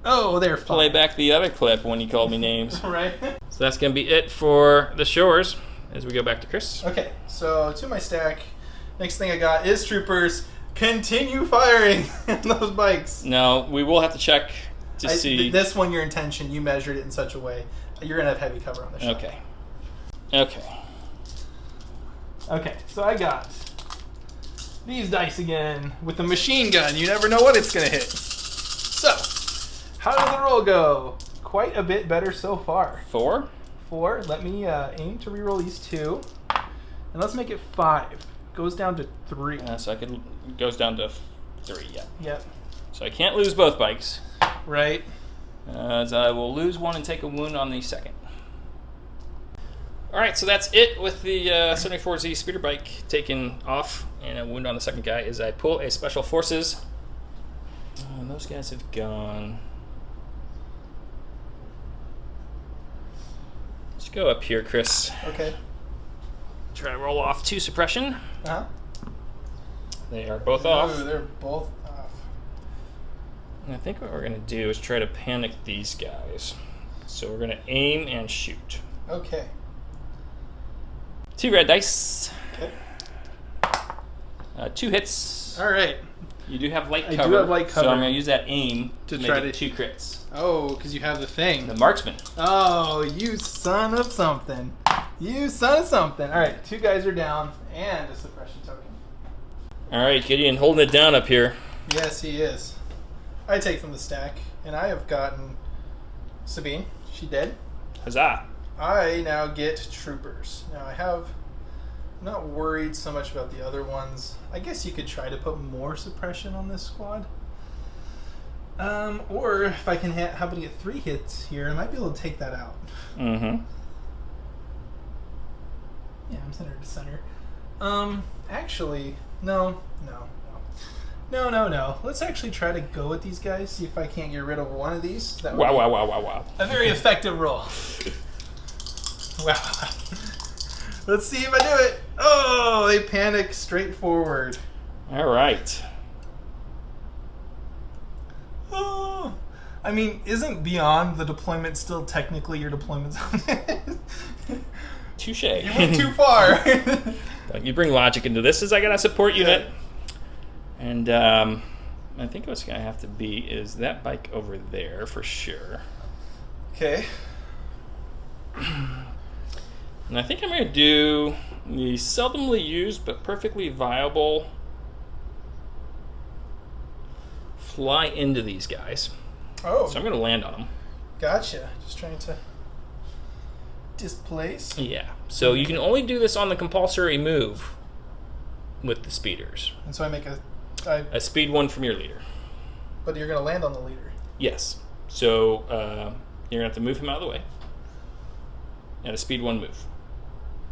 Oh, they're fine. play back the other clip when you called me names. Right. So that's going to be it for the shores as we go back to Chris. Okay, so to my stack. Next thing I got is troopers. Continue firing those bikes. Now, we will have to check to see. This one, your intention, you measured it in such a way. You're going to have heavy cover on this shot. Okay. Okay. Okay, so I got these dice again with the machine gun. You never know what it's going to hit. So, how did the roll go? Quite a bit better so far. 4. 4. Let me aim to reroll these 2. And let's make it 5. Goes down to 3. So it goes down to 3, yeah. Yep. So I can't lose both bikes. Right. As I will lose 1 and take a wound on the second. Alright, so that's it with the 74Z speeder bike taken off and a wound on the second guy as I pull a special forces. And those guys have gone. Let's go up here, Chris. Okay. Try to roll off 2 suppression. Uh-huh. They are both off. Ooh, they're both off. And I think what we're going to do is try to panic these guys. So we're going to aim and shoot. Okay. 2 red dice. Okay. 2 hits. All right. You do have light I cover. do have light So cover. I'm going to use that aim To to try make it to- 2 crits. Oh, because you have the thing. The marksman. Oh, you son of something. You son of something. All right, 2 guys are down and a suppression token. Alright, Gideon holding it down up here. Yes, he is. I take from the stack, and I have gotten Sabine. She dead. Huzzah. I now get troopers. Now I'm not worried so much about the other ones. I guess you could try to put more suppression on this squad. Or if I can happen to get 3 hits here, I might be able to take that out. Mm-hmm. Yeah, I'm center to center. Actually, no. Let's actually try to go with these guys, see if I can't get rid of one of these. That would be Wow. a very effective roll. Wow. Let's see if I do it. Oh, they panic straight forward. Alright. Oh, I mean, isn't beyond the deployment still technically your deployment zone? Touche. You went too far. You bring logic into this as I got a support unit. And I think what's going to have to be is that bike over there for sure. Okay. And I think I'm going to do the seldomly used but perfectly viable fly into these guys. Oh, So I'm going to land on them. gotcha. Just trying to displace. Yeah. So you can only do this on the compulsory move with the speeders. And so I make A speed 1 from your leader. but you're going to land on the leader. Yes. So you're going to have to move him out of the way. And a speed 1 move.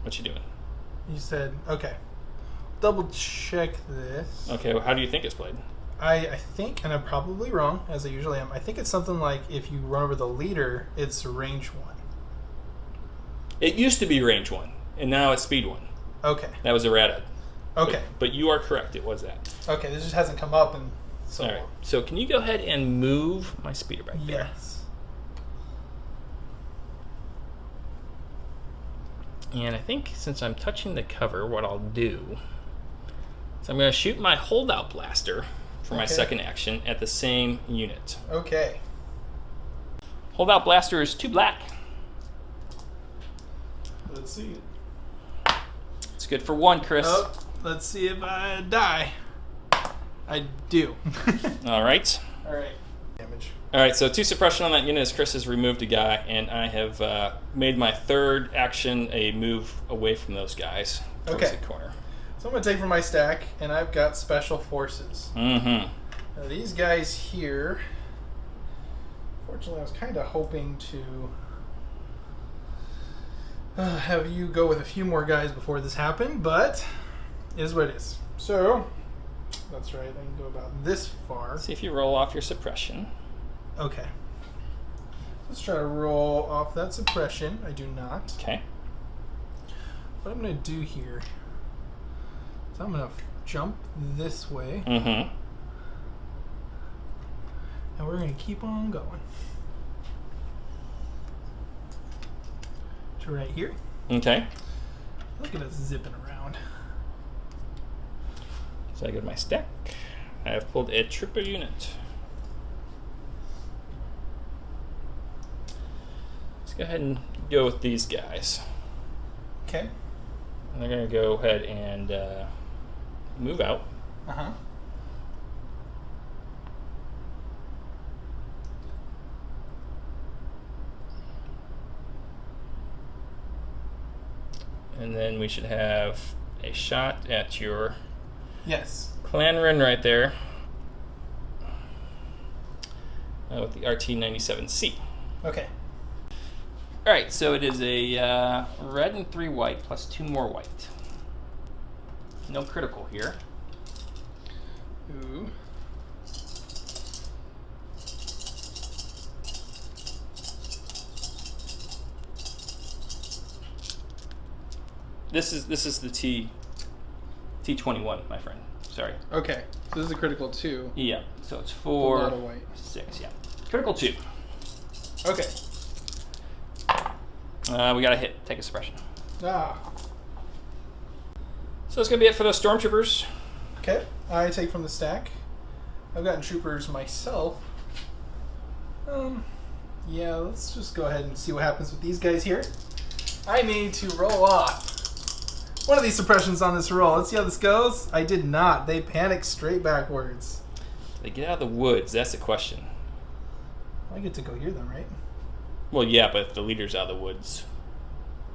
What you doing? You said, okay. Double check this. Okay, well, how do you think it's played? I think, and I'm probably wrong, as I usually am, I think it's something like if you run over the leader, it's range 1. It used to be range 1, and now it's speed 1. Okay. That was errata. Okay. But you are correct, it was that. Okay, this just hasn't come up in so All right, long. so can you go ahead and move my speeder back there? Yes. And I think since I'm touching the cover, what I'll do is I'm going to shoot my holdout blaster for my Okay. second action at the same unit. Okay. Holdout blaster is 2 black. Let's see. It's good for 1, Chris. Oh, let's see if I die. I do. All right. All right. Damage. All right, so 2 suppression on that unit as Chris has removed a guy, and I have made my third action a move away from those guys towards Okay. the corner. So I'm going to take from my stack, and I've got special forces. Mm-hmm. Now these guys here Fortunately, I was kind of hoping to have you go with a few more guys before this happened, but it is what it is. So, that's right, I can go about this far. See if you roll off your suppression. Okay. Let's try to roll off that suppression. I do not. Okay. What I'm going to do here is I'm going to jump this way, Mm-hmm. and we're going to keep on going. To right here. Okay. Look at us zipping around. So I go to my stack. I have pulled a trooper unit. Let's go ahead and go with these guys. Okay. And they're going to go ahead and move out. Uh-huh. And then we should have a shot at your Yes. Clan Wren right there with the RT-97C. Okay. All right, so it is a red and 3 white plus 2 more white. No critical here. Ooh. This is the T21, my friend. Sorry. Okay. So this is a critical 2. Yeah. So it's A 4, lot of white. 6. Yeah. Critical 2. Okay. We got a hit. Take a suppression. Ah. So that's gonna be it for those stormtroopers. Okay. I take from the stack. I've gotten troopers myself. Yeah, let's just go ahead and see what happens with these guys here. I need to roll off one of these suppressions on this roll. Let's see how this goes. I did not. They panicked straight backwards. They get out of the woods. That's the question. I get to go hear them, right? Well, yeah, but if the leader's out of the woods,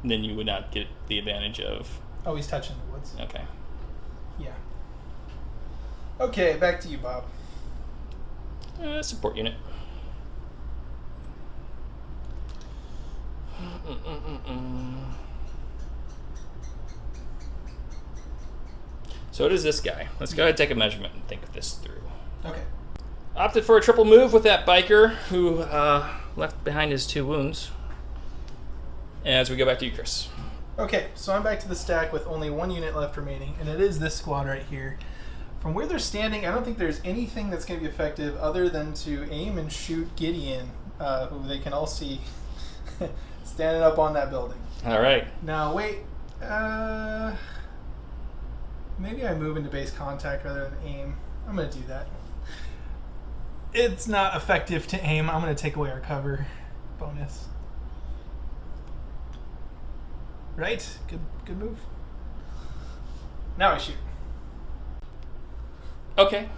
then you would not get the advantage of. Oh, he's touching the woods. Okay. Yeah. Okay, back to you, Bob. Support unit. So it is this guy. Let's go ahead and take a measurement and think this through. Okay. Opted for a triple move with that biker who left behind his 2 wounds. As we go back to you, Chris. Okay, so I'm back to the stack with only 1 unit left remaining, and it is this squad right here. From where they're standing, I don't think there's anything that's going to be effective other than to aim and shoot Gideon, who they can all see standing up on that building. All right. Now, wait. Maybe I move into base contact rather than aim. I'm going to do that. It's not effective to aim. I'm going to take away our cover bonus. Right? Good move. Now I shoot. Okay.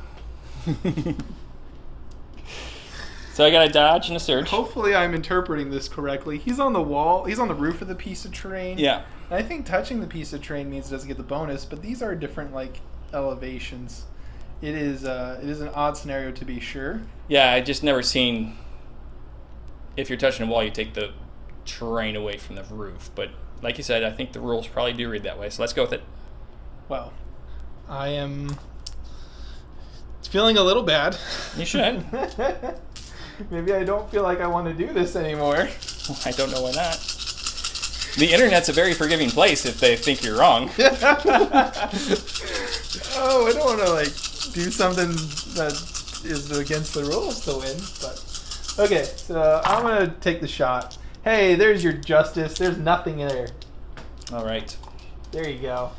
So I got a dodge and a surge. Hopefully I'm interpreting this correctly. He's on the wall. He's on the roof of the piece of terrain. Yeah. And I think touching the piece of terrain means it doesn't get the bonus, but these are different like elevations. It is an odd scenario to be sure. Yeah, I just never seen if you're touching a wall, you take the terrain away from the roof. But like you said, I think the rules probably do read that way. So let's go with it. Well, I am feeling a little bad. You should. Maybe I don't feel like I want to do this anymore. I don't know why not. The internet's a very forgiving place if they think you're wrong. Oh, I don't want to like do something that is against the rules to win. But okay, so I'm gonna take the shot. Hey, there's your justice. There's nothing there. All right. There you go.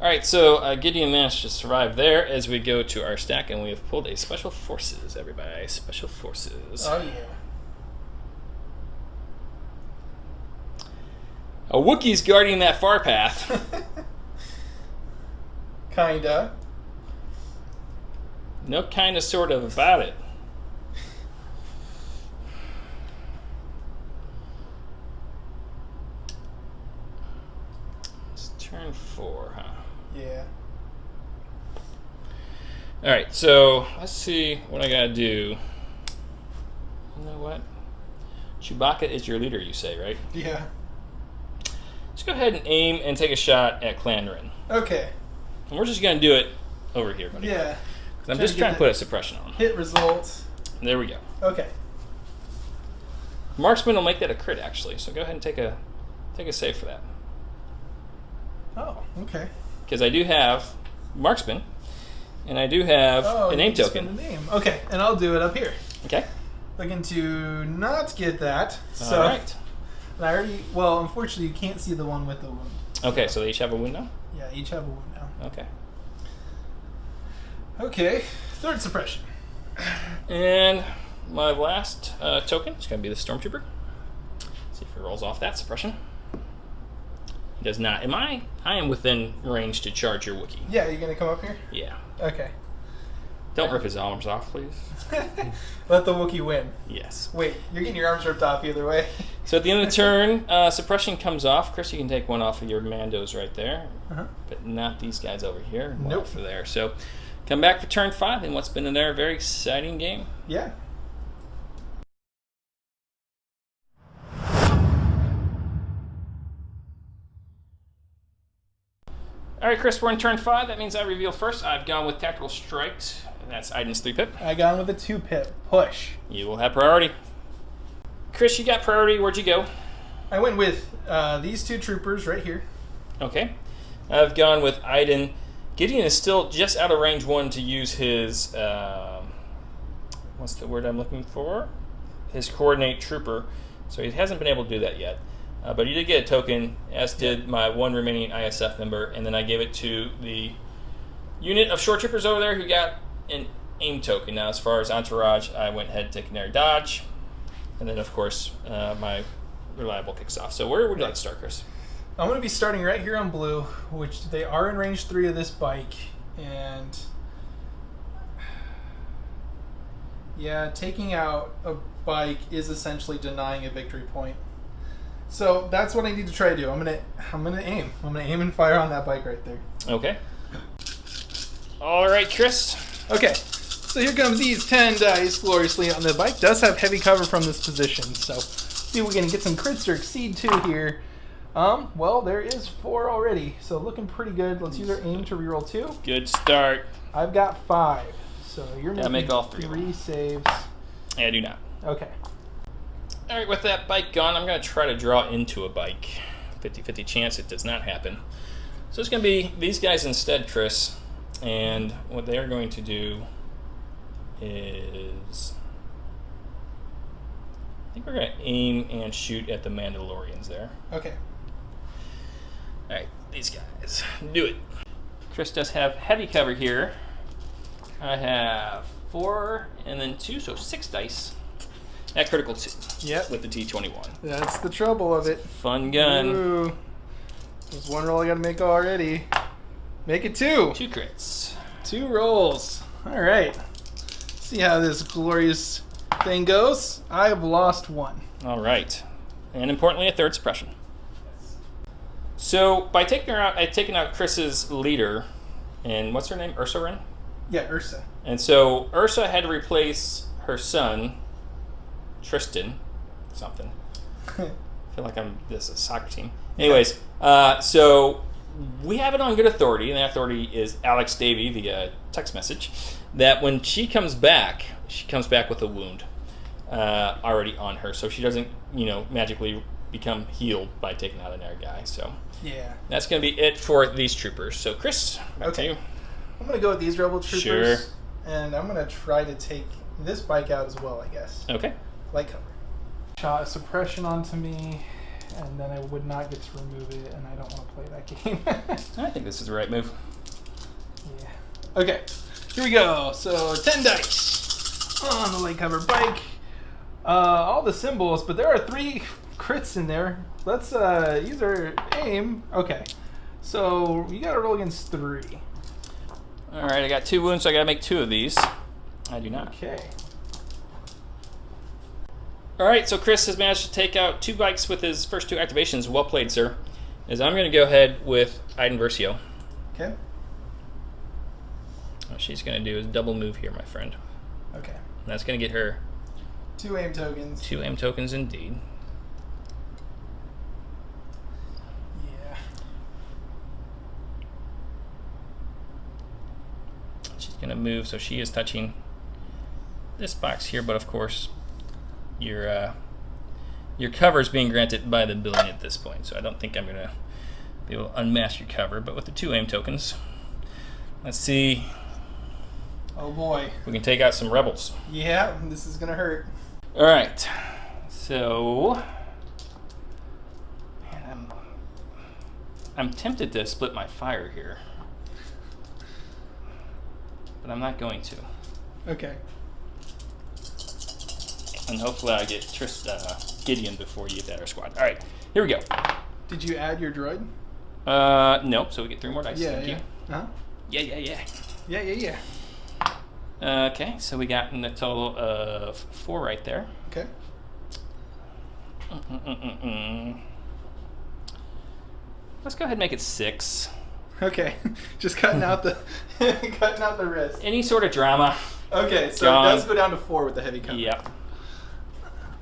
All right, so Gideon managed to survive there as we go to our stack, and we have pulled a Special Forces, everybody. Special Forces. Oh, yeah. A Wookiee's guarding that far path. Kinda. No kind of sort of about it. It's turn 4, huh? Yeah. All right, so let's see what I gotta do. You know what? Chewbacca is your leader, you say, right? Yeah. Let's go ahead and aim and take a shot at Clan Wren. Okay. And we're just gonna do it over here, buddy. Yeah. I'm just trying to put a suppression on. Hit results. There we go. Okay. Marksman will make that a crit, actually. So go ahead and take a save for that. Oh, okay. Because I do have Marksman, and I do have a name token. A name. Okay, and I'll do it up here. Okay. Looking to not get that. So, all right. And I already. Well, unfortunately, you can't see the one with the wound. Okay, so they each have a wound now? Yeah, each have a wound now. Okay. Okay, third suppression. And my last token is going to be the Stormtrooper. See if he rolls off that suppression. He does not. I am within range to charge your Wookiee. Yeah, you gonna come up here? Yeah. Okay. Don't rip his arms off, please. Let the Wookiee win. Yes. Wait, you're getting your arms ripped off either way. So at the end of the turn, suppression comes off. Chris, you can take one off of your Mandos right there, but not these guys over here. One off of there. So come back for turn 5 in what's been a very exciting game. Yeah. All right, Chris, we're in turn 5. That means I reveal first. I've gone with Tactical Strikes, and that's Iden's 3-pip. I gone with a 2-pip. Push. You will have priority. Chris, you got priority. Where'd you go? I went with these 2 troopers right here. Okay. I've gone with Iden. Gideon is still just out of range 1 to use his, what's the word I'm looking for? His Coordinate Trooper. So he hasn't been able to do that yet. But he did get a token, as did my 1 remaining ISF member, and then I gave it to the unit of short troopers over there who got an aim token. Now, as far as entourage, I went ahead and took Canary Dodge, and then, of course, my reliable kicks off. So where would you like to start, Chris? I'm going to be starting right here on blue, which they are in range 3 of this bike, and yeah, taking out a bike is essentially denying a victory point. So that's what I need to try to do. I'm gonna aim. I'm gonna aim and fire on that bike right there. Okay. All right, Chris. Okay. So here comes these 10 dice gloriously on the bike. Does have heavy cover from this position. So see if we can get some crits or exceed 2 here. Well, there is 4 already. So looking pretty good. Let's use our aim to reroll 2. Good start. I've got 5. So you're making make all 3 3 saves. I do not. Okay. All right, with that bike gone, I'm going to try to draw into a bike. 50-50 chance it does not happen. So it's going to be these guys instead, Chris. And what they're going to do is, I think we're going to aim and shoot at the Mandalorians there. Okay. All right, these guys. Do it. Chris does have heavy cover here. I have 4 and then 2, so 6 dice. At critical 2. Yep. With the T21. That's the trouble of it. Fun gun. Ooh. There's 1 roll I gotta make already. Make it 2. 2 crits. 2 rolls. Alright. See how this glorious thing goes. I have lost 1. All right. And importantly, a 3rd suppression. So by taking her out, I'd taken out Chris's leader, and what's her name? Ursa Wren? Yeah, Ursa. And so Ursa had to replace her son, Tristan, something. I feel like this is a soccer team. Anyways, so we have it on good authority, and that authority is Alex Davey via text message, that when she comes back with a wound already on her, so she doesn't, magically become healed by taking out another guy. So yeah, that's going to be it for these troopers. So Chris, back to you. I'm going to go with these rebel troopers. Sure. And I'm going to try to take this bike out as well, I guess. Okay. Light cover. Shot a suppression onto me, and then I would not get to remove it, and I don't want to play that game. I think this is the right move. Yeah. Okay, here we go. So 10 dice on the light cover bike. All the symbols, but there are 3 crits in there. Let's use our aim. Okay, so you got to roll against 3. All right, I got 2 wounds, so I got to make 2 of these. I do not. Okay. All right, so Chris has managed to take out 2 bikes with his first 2 activations. Well played, sir. As I'm going to go ahead with Iden Versio. Okay. What she's going to do is double move here, my friend. Okay. And that's going to get her 2 aim tokens. 2 aim tokens indeed. Yeah. She's going to move, so she is touching this box here, but of course your cover is being granted by the building at this point, so I don't think I'm going to be able to unmask your cover, but with the 2 aim tokens, let's see. Oh boy. We can take out some rebels. Yeah, this is going to hurt. All right, so man, I'm tempted to split my fire here, but I'm not going to. Okay. And hopefully I get Gideon before you get that our squad. All right, here we go. Did you add your droid? Nope, so we get 3 more dice. Thank you. Uh-huh. Yeah. Okay, so we got in the total of 4 right there. Okay. Let's go ahead and make it 6. Okay. Just cutting out the risk. Any sort of drama. Okay, so Gone. it does go down to 4 with the heavy cover. Yep.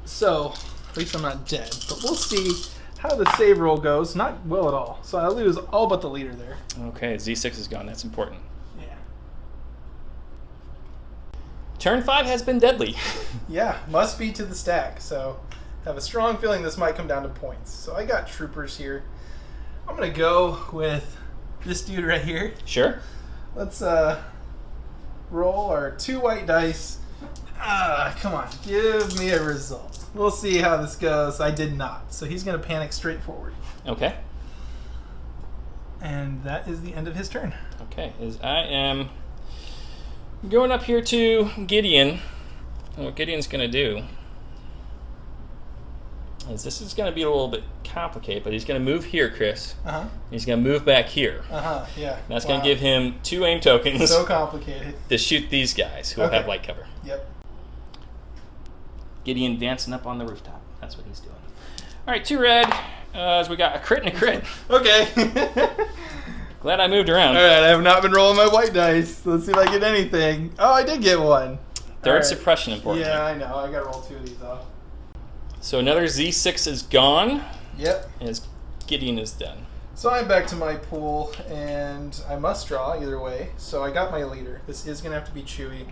So, at least I'm not dead. But we'll see how the save roll goes. Not well at all. So I lose all but the leader there. Okay, Z6 is gone. That's important. Yeah. Turn 5 has been deadly. Yeah, must be to the stack. So I have a strong feeling this might come down to points. So I got troopers here. I'm going to go with this dude right here. Sure. Let's roll our 2 white dice. Come on, give me a result. We'll see how this goes. I did not. So he's going to panic straight forward. Okay. And that is the end of his turn. Okay, I am going up here to Gideon. And what Gideon's going to do is this is going to be a little bit complicated, but he's going to move here, Chris. Uh-huh. He's going to move back here. Uh-huh, yeah. That's going to give him 2 aim tokens So complicated. to shoot these guys who will have light cover. Yep. Gideon dancing up on the rooftop. That's what he's doing. All right, 2 red. As we got a crit and a crit. Okay. Glad I moved around. All right, I have not been rolling my white dice. Let's see if I get anything. Oh, I did get one. Third suppression, important. Yeah, I know. I got to roll 2 of these off. So another Z6 is gone. Yep. As Gideon is done. So I'm back to my pool, and I must draw either way. So I got my leader. This is going to have to be Chewie.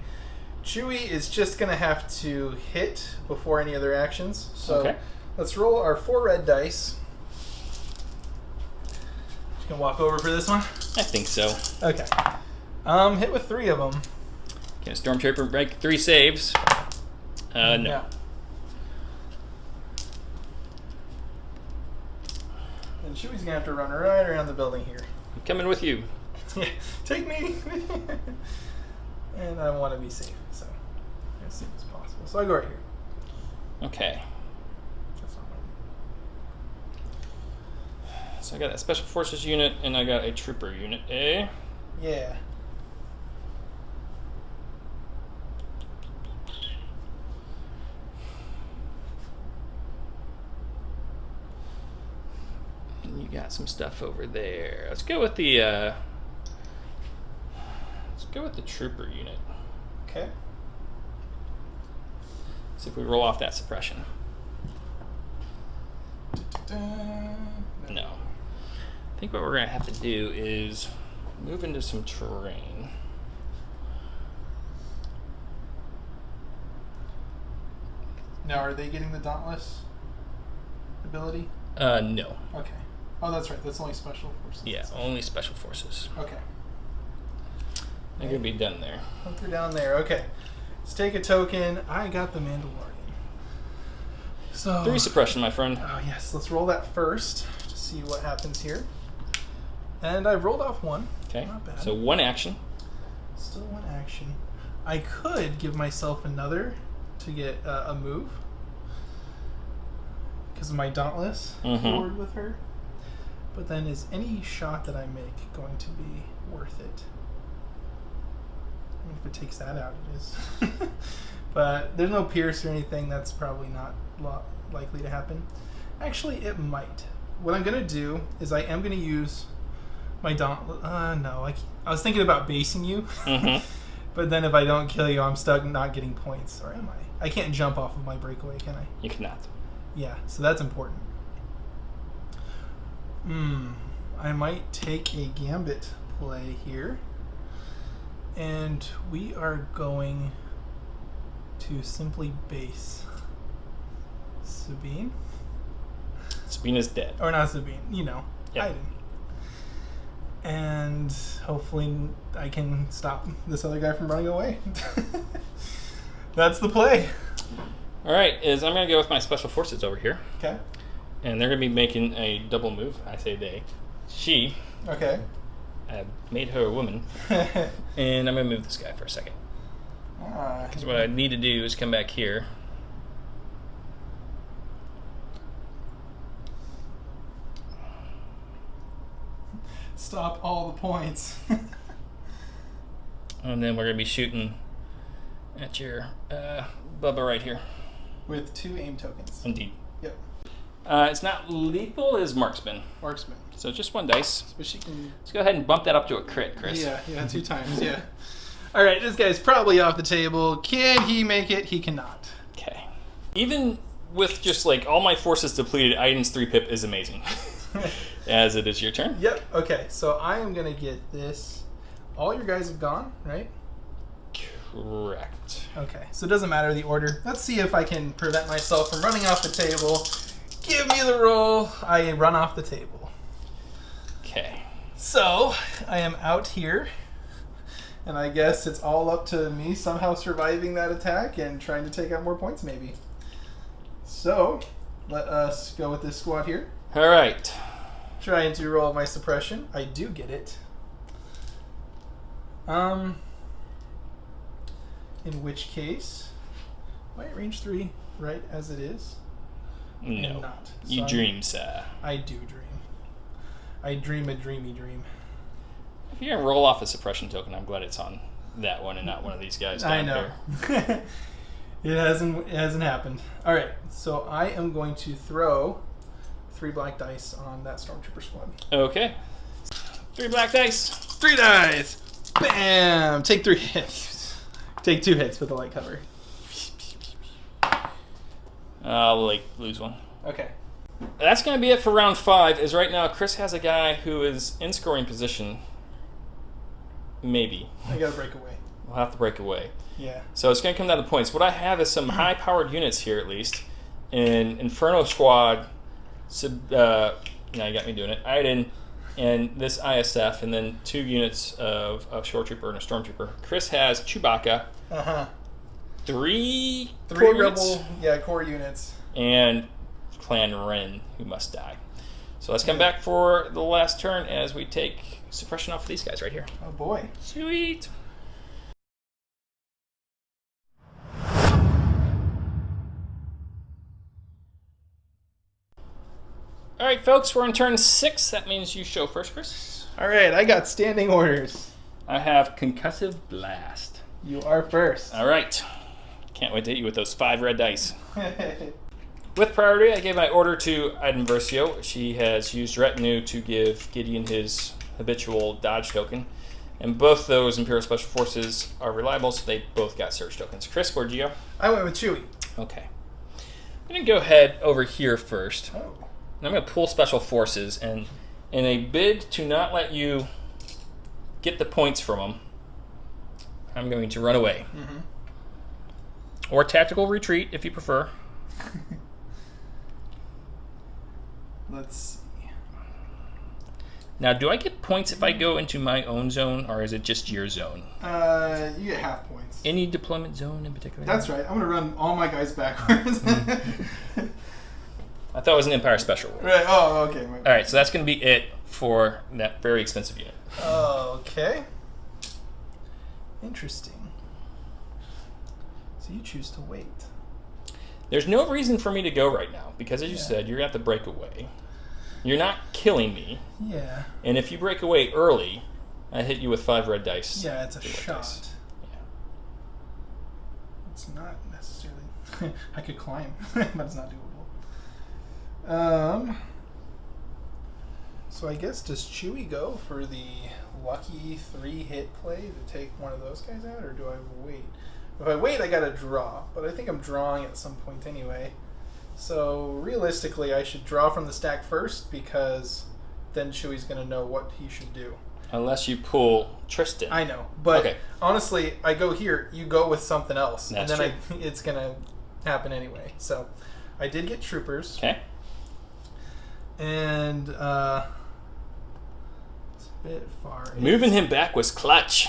Chewie is just going to have to hit before any other actions. So let's roll our 4 red dice. You can walk over for this one? I think so. Okay. Hit with 3 of them. Can a Stormtrooper make 3 saves? No. Yeah. And Chewie's going to have to run right around the building here. I'm coming with you. Yeah, take me. And I want to be safe, so as safe as possible. So I go right here. Okay. That's not right. So I got a Special Forces unit, and I got a Trooper unit. Yeah. And you got some stuff over there. Let's go with the Trooper unit. Okay. See if we roll off that suppression. No. I think what we're going to have to do is move into some terrain. Now, are they getting the Dauntless ability? No. Okay. Oh, that's right. That's only Special Forces. Yeah, only Special Forces. Okay. They're going to be done there. Hunker down there. Okay. Let's take a token. I got the Mandalorian. So 3 suppression, my friend. Oh, yes. Let's roll that first to see what happens here. And I've rolled off 1. Okay. Not bad. So 1 action. Still 1 action. I could give myself another to get a move because of my Dauntless forward with her. But then is any shot that I make going to be worth it? I mean, if it takes that out, it is. But there's no pierce or anything. That's probably not likely to happen. Actually, it might. What I'm going to do is I am going to use My daunt. No, I was thinking about basing you, Mm-hmm. but then if I don't kill you, I'm stuck not getting points, or am I? I can't jump off of my breakaway, can I? You cannot. Yeah, so that's important. I might take a gambit play here, and we are going to simply base Sabine. Sabine is dead. Or not Sabine, you know, Yep. Iden. And hopefully I can stop this other guy from running away. That's the play. All right, I'm going to go with my special forces over here. Okay. And they're going to be making a double move. I say they. She. Okay. I made her a woman. And I'm going to move this guy for a second. Because what I need to do is come back here. Stop all the points. And then we're going to be shooting at your Bubba right here. With 2 aim tokens. Indeed. Yep. It's not lethal, it's marksman. Marksman. So just 1 dice. But she can... Let's go ahead and bump that up to a crit, Chris. Yeah, 2 times, yeah. Alright, this guy's probably off the table. Can he make it? He cannot. Okay. Even with just like all my forces depleted, Iden's 3-pip is amazing. As it is your turn. Yep, okay, so I am going to get this. All your guys have gone, right? Correct. Okay, so it doesn't matter the order. Let's see if I can prevent myself from running off the table. Give me the roll. I run off the table. Okay. So, I am out here. And I guess it's all up to me somehow surviving that attack and trying to take out more points, maybe. So, let us go with this squad here. All right. Trying to roll my suppression. I do get it. In which case, might range 3 right as it is? No. And not. So You dream, sir. I do dream. I dream a dreamy dream. If you're going to roll off a suppression token, I'm glad it's on that one and not one of these guys down I know. here. It hasn't happened. All right, so I am going to throw 3 black dice on that stormtrooper squad. Okay. 3 black dice. 3 dice. Bam! Take 3 hits. Take 2 hits with the light cover. I'll lose 1. Okay. That's going to be it for round 5. Is right now Chris has a guy who is in scoring position. Maybe. I gotta break away. We'll have to break away. Yeah. So it's going to come down to points. What I have is some high-powered units here, at least. In Inferno Squad, you got me doing it. Iden, and this ISF, and then 2 units of Shore Trooper and a Stormtrooper. Chris has Chewbacca. Uh-huh. 3 3 units, rebel, core units. and Clan Wren, who must die. So let's come back for the last turn as we take suppression off of these guys right here. Oh boy. Sweet. All right, folks, we're on turn 6. That means you show first, Chris. All right, I got standing orders. I have Concussive Blast. You are first. All right. Can't wait to hit you with those 5 red dice. With priority, I gave my order to Iden Versio. She has used Retinue to give Gideon his habitual dodge token. And both those Imperial Special Forces are reliable, so they both got surge tokens. Chris, where'd you go? I went with Chewie. Okay. I'm going to go ahead over here first. Oh. And I'm going to pull Special Forces, and in a bid to not let you get the points from them, I'm going to run away. Mm-hmm. Or tactical retreat, if you prefer. Let's see. Now, do I get points if I go into my own zone, or is it just your zone? You get half points. Any deployment zone in particular? That's right. I'm going to run all my guys backwards. I thought it was an Empire Special. Right. Oh, okay. All right, so that's going to be it for that very expensive unit. Okay. Interesting. So you choose to wait. There's no reason for me to go right now, because as you said, you're going to have to break away. You're not killing me. Yeah. And if you break away early, I hit you with 5 red dice. Yeah, it's a 3 red shot. dice. Yeah. It's not necessarily... I could climb, but it's not doable. So I guess does Chewie go for the lucky 3-hit play to take one of those guys out, or do I wait? If I wait, I gotta draw, but I think I'm drawing at some point anyway. So realistically, I should draw from the stack first, because then Chewie's gonna know what he should do. Unless you pull Tristan. I know, but Okay. honestly, I go here, you go with something else, That's and then it's gonna happen anyway. So I did get troopers. Okay. And it's a bit far. Moving him back was clutch.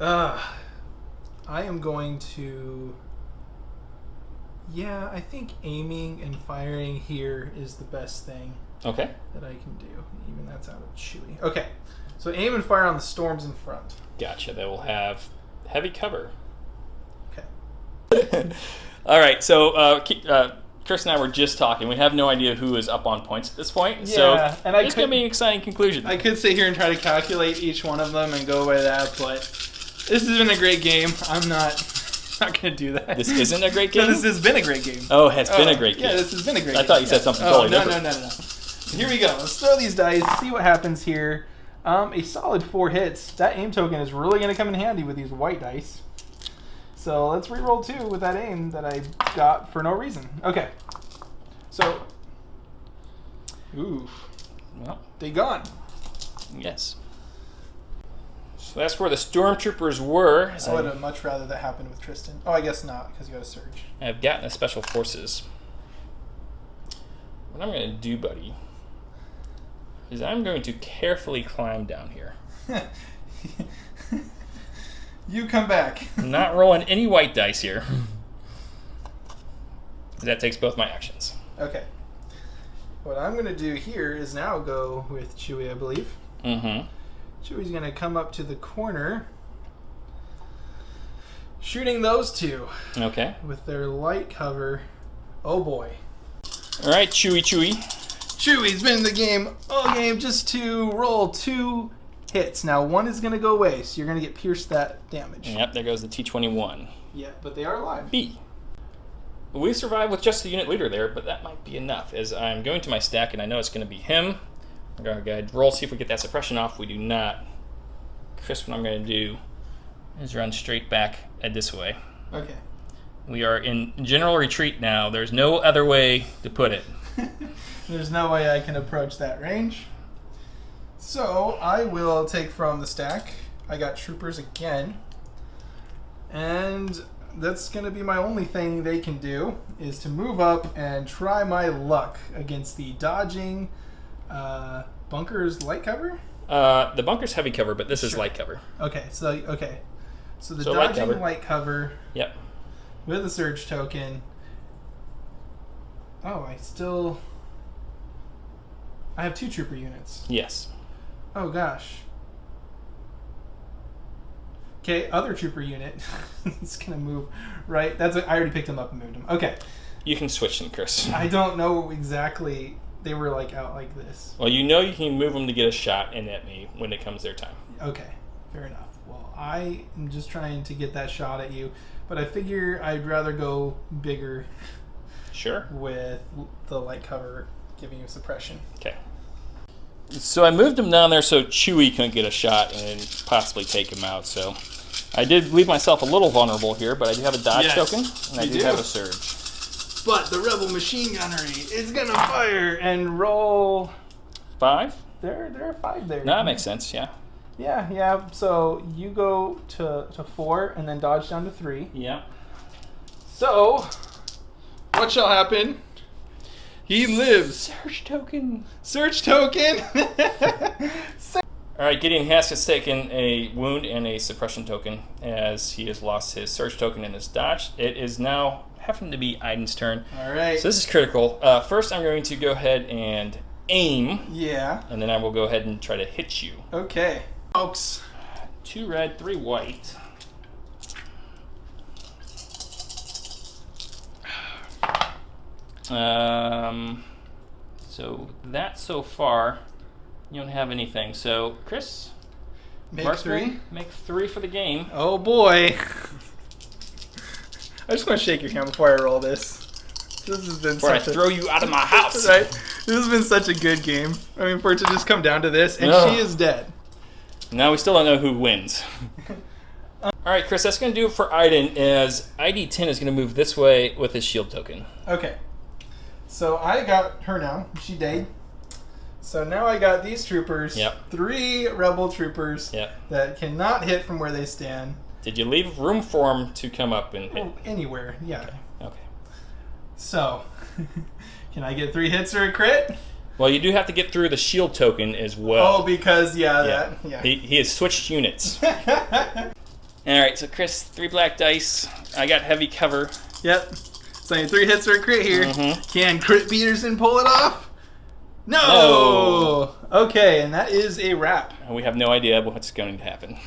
I am going to... Yeah, I think aiming and firing here is the best thing Okay. that I can do. Even that's out of Chewie. Okay, so aim and fire on the storms in front. Gotcha. They will have heavy cover. Okay. All right. So Chris and I were just talking. We have no idea who is up on points at this point. So Yeah, and it's going to be an exciting conclusion. I could sit here and try to calculate each one of them and go by that, but this has been a great game. I'm not going to do that. This isn't a great game? No, this has been a great game. Oh, it's been a great game. Yeah, this has been a great game. I thought you said something totally different. No. Here we go. Let's throw these dice, see what happens here. A solid 4 hits. That aim token is really going to come in handy with these white dice. So let's re-roll 2 with that aim that I got for no reason. Okay. So, ooh, Well, they gone. yes. So that's where the stormtroopers were. I would have much rather that happened with Tristan. Oh, I guess not, because you got a surge. I've gotten the special forces. What I'm going to do, buddy, is I'm going to carefully climb down here. You come back. I'm not rolling any white dice here. That takes both my actions. Okay. What I'm going to do here is now go with Chewie, I believe. Mm-hmm. Chewie's going to come up to the corner, shooting those two Okay. with their light cover. Oh boy. All right, Chewie. Chewie's been in the game all game just to roll 2 hits. Now, one is going to go away, so you're going to get pierced that damage. Yep, there goes the T-21. Yeah, but they are alive. B. We survived with just the unit leader there, but that might be enough, as I'm going to my stack, and I know it's going to be him. I'm going to go ahead and roll, see if we get that suppression off. We do not. Chris, what I'm going to do is run straight back this way. Okay. We are in general retreat now. There's no other way to put it. There's no way I can approach that range. So I will take from the stack. I got troopers again. And that's going to be my only thing they can do, is to move up and try my luck against the dodging bunkers light cover. The bunker's heavy cover, but this is Sure. light cover. Okay, so the So light dodging cover. light cover Yep. with a surge token. Oh, I have 2 trooper units. Yes. Oh gosh. Okay, other trooper unit. It's gonna move right. I already picked him up and moved him. Okay. You can switch them, Chris. I don't know exactly. They were like out like this. Well, you know you can move them to get a shot in at me when it comes their time. Okay, fair enough. Well, I am just trying to get that shot at you, but I figure I'd rather go bigger Sure. with the light cover giving you suppression. Okay. So I moved him down there so Chewie couldn't get a shot and possibly take him out. So I did leave myself a little vulnerable here, but I do have a dodge Yes, token, and I you do do. have a surge. But the rebel machine gunnery is gonna fire and roll. 5? There are 5 there. No, that makes sense, yeah. Yeah. So you go to 4 and then dodge down to 3. Yeah. So what shall happen? He lives. Surge token. Search token. All right, Gideon has taken a wound and a suppression token as he has lost his surge token and his dodge. It is now having to be Iden's turn. All right. So this is critical. First, I'm going to go ahead and aim, Yeah. and then I will go ahead and try to hit you. Okay. Folks. 2 red, 3 white. So that so far, you don't have anything. So Chris, Make Marksman, 3. make 3 for the game. Oh boy. I just want to shake your hand before I roll this. This has been Before I such a... throw you out of my house. Right? This has been such a good game. I mean, for it to just come down to this, and No. she is dead. Now we still don't know who wins. Alright, Chris, that's going to do it for Iden, as ID10 is going to move this way with his shield token. Okay. So I got her now. She died. So now I got these troopers. Yep. 3 rebel troopers Yep. that cannot hit from where they stand. Did you leave room for him to come up and hit? Oh, anywhere, yeah. Okay. So, can I get 3 hits or a crit? Well, you do have to get through the shield token as well. Oh, because, yeah, Yeah. that, yeah. He has switched units. Alright, so Chris, 3 black dice. I got heavy cover. Yep. So I need 3 hits or a crit here. Mhm. Can Crit Peterson pull it off? No! No. Okay, and that is a wrap. And we have no idea what's going to happen.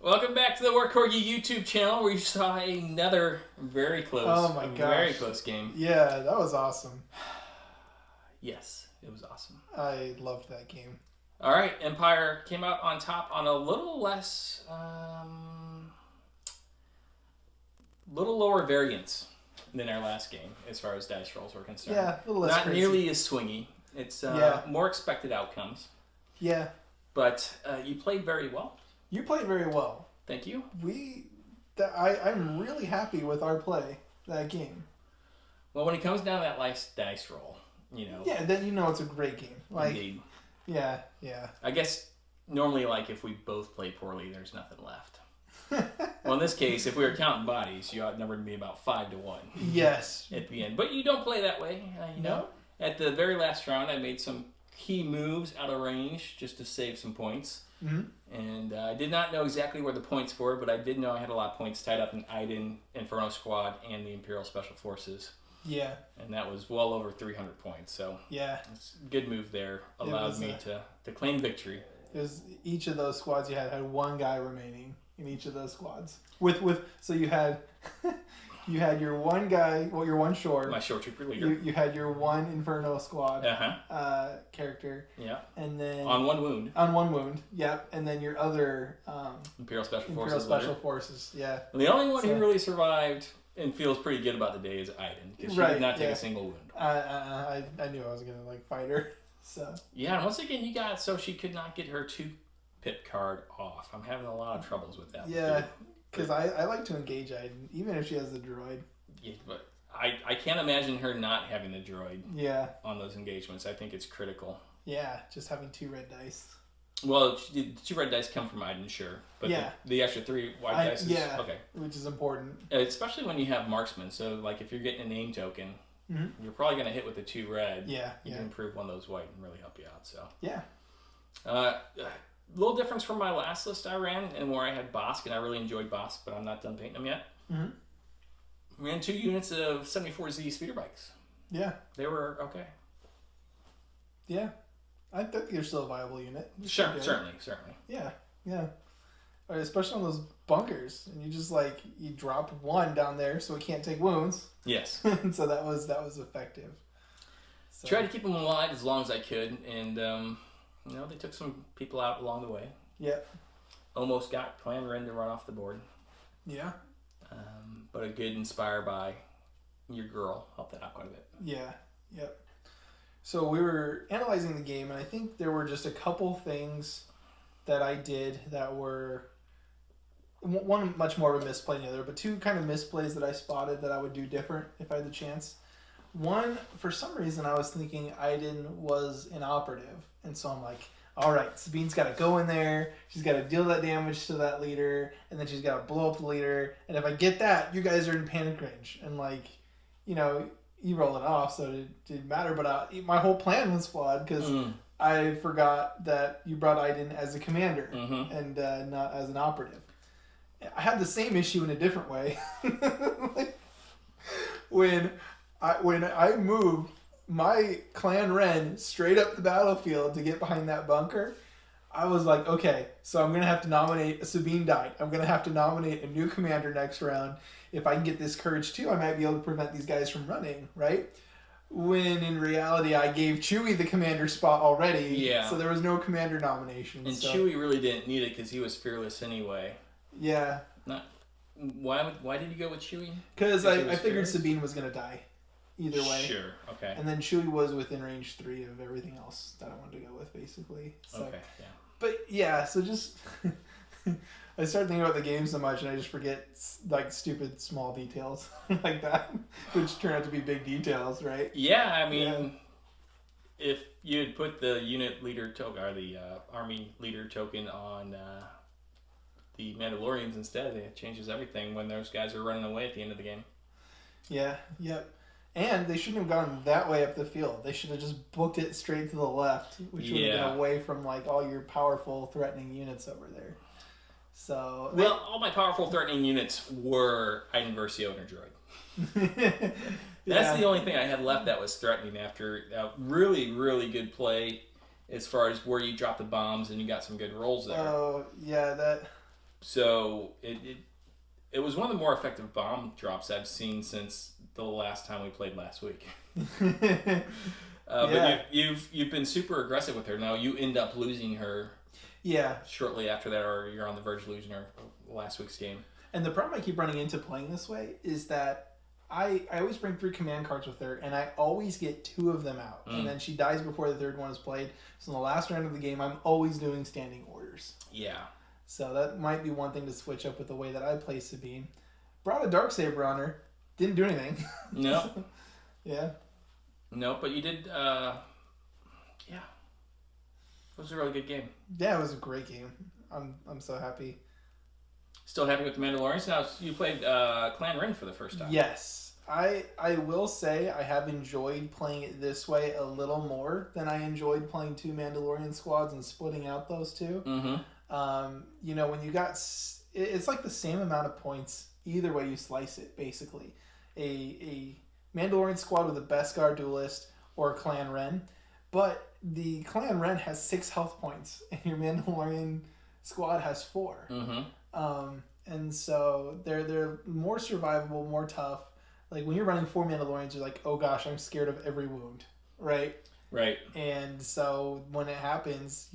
Welcome back to the War Corgi YouTube channel, where you saw another very close, Oh my gosh. very close game. Yeah, that was awesome. Yes, it was awesome. I loved that game. All right, Empire came out on top on a little less, little lower variance than our last game as far as dice rolls were concerned. Yeah, a little less Not crazy. nearly as swingy. It's Yeah. more expected outcomes, Yeah, but you played very well. you played very well. Thank you. I'm really happy with our play that game. Well, when it comes down to that last dice roll, you know. Yeah, then you know it's a great game. Like, Indeed. yeah, yeah. I guess normally, like, if we both play poorly, there's nothing left. Well, in this case, if we were counting bodies, you outnumbered me about 5-1 Yes. at the end. But you don't play that way, you know. No. At the very last round, I made some key moves out of range just to save some points. Mm-hmm. And I did not know exactly where the points were, but I did know I had a lot of points tied up in Iden, Inferno Squad, and the Imperial Special Forces. Yeah. And that was well over 300 points. So Yeah. it's a good move there. Allowed me to claim victory. It was each of those squads you had one guy remaining in each of those squads. So you had you had your one guy, well, your one short. My short trooper leader. You had your one Inferno Squad character. Yeah. And then On one wound. On one wound, yep. And then your other Imperial Special Imperial Forces Special leader. Forces, yeah. And the only one who really survived and feels pretty good about the day is Iden, because she did not take a single wound. I knew I was gonna fight her. So yeah, and once again you got so she could not get her 2-pip card off. I'm having a lot of troubles with that. yeah, because I like to engage Iden, even if she has the droid. Yeah, but I can't imagine her not having the droid. Yeah. On those engagements, I think it's critical. Yeah, just having 2 red dice. Well, the 2 red dice come from Iden, sure, but the extra 3 white dice is okay, which is important, especially when you have marksman. So, like, if you're getting a name token, you're probably going to hit with the 2 red. Yeah, you can improve one of those white and really help you out. So yeah. Little difference from my last list I ran, and where I had Bosk, and I really enjoyed Bosk, but I'm not done painting them yet. Mm-hmm. We ran 2 units of 74Z speeder bikes. Yeah. They were okay. Yeah. I think you're still a viable unit. Sure, certainly. Yeah, yeah. Especially on those bunkers, and you just you drop 1 down there so it can't take wounds. Yes. So that was effective. So. Tried to keep them alive as long as I could, and they took some people out along the way. Yep. Almost got Clan Wren to run off the board. Yeah. But a good inspired by your girl helped that out quite a bit. Yeah. Yep. So we were analyzing the game, and I think there were just a couple things that I did that were one much more of a misplay than the other, but 2 kind of misplays that I spotted that I would do different if I had the chance. One, for some reason, I was thinking Iden was an operative, and so I'm like, all right, Sabine's got to go in there, she's got to deal that damage to that leader, and then she's got to blow up the leader, and if I get that, you guys are in panic range, and you roll it off, so it didn't matter. But my whole plan was flawed because I forgot that you brought Iden as a commander and not as an operative. I had the same issue in a different way. when I moved my Clan Wren straight up the battlefield to get behind that bunker, I was like, okay, so I'm gonna have to nominate Sabine died. I'm gonna have to nominate a new commander next round. If I can get this courage too, I might be able to prevent these guys from running, right? When in reality, I gave Chewie the commander spot already, Yeah. so there was no commander nomination. And so. Chewie really didn't need it because he was fearless anyway. Yeah. Not why did you go with Chewie? Because I figured fearless? Sabine was gonna die, either way. Sure. Okay. And then Chewie was within range 3 of everything else that I wanted to go with, basically. So. Okay. Yeah. But yeah, so just I start thinking about the game so much, and I just forget like stupid small details like that, which turn out to be big details, right? Yeah, I mean, if you had put the unit leader token or the army leader token on the Mandalorians instead, it changes everything when those guys are running away at the end of the game. Yeah. Yep. And they shouldn't have gone that way up the field. They should have just booked it straight to the left, which would have been away from like all your powerful, threatening units over there. So well, all my powerful, threatening units were Iden Versio and a droid. That's the only thing I had left that was threatening after a really, really good play as far as where you drop the bombs and you got some good rolls there. Oh yeah, that. So it was one of the more effective bomb drops I've seen since the last time we played last week. But you've been super aggressive with her. Now you end up losing her. Yeah. Shortly after that, or you're on the verge of losing her last week's game. And the problem I keep running into playing this way is that I always bring 3 command cards with her, and I always get 2 of them out. And then she dies before the 3rd one is played. So in the last round of the game, I'm always doing standing orders. Yeah. So that might be one thing to switch up with the way that I play Sabine. Brought a Darksaber on her. Didn't do anything. No. Yeah. No, but you did, yeah. It was a really good game. Yeah, it was a great game. I'm so happy. Still happy with the Mandalorians? Now, you played Clan Wren for the first time. Yes. I will say I have enjoyed playing it this way a little more than I enjoyed playing 2 Mandalorian squads and splitting out those 2. Mm-hmm. You know, when you got... It's like the same amount of points either way you slice it, basically. A Mandalorian squad with a Beskar duelist or a Clan Wren. But the Clan Wren has 6 health points, and your Mandalorian squad has 4. Mm-hmm. And so they're more survivable, more tough. Like when you're running 4 Mandalorians, you're like, oh gosh, I'm scared of every wound, right? Right. And so when it happens,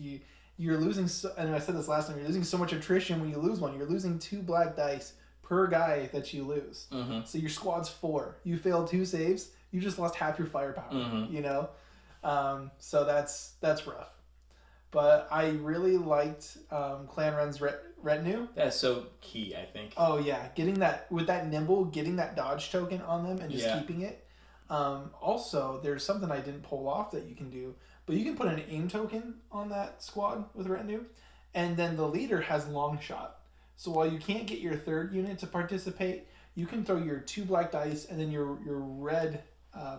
you're losing. And I said this last time, you're losing so much attrition when you lose one. You're losing 2 black dice per guy that you lose. Mm-hmm. So your squad's 4. You failed 2 saves. You just lost half your firepower. Mm-hmm. You know. So that's rough. But I really liked Clan Wren's retinue. That's so key, I think. Oh yeah, getting that with that nimble, getting that dodge token on them and just keeping it. Also, there's something I didn't pull off that you can do, but you can put an aim token on that squad with retinue, and then the leader has long shot. So while you can't get your 3rd unit to participate, you can throw your 2 black dice and then your red,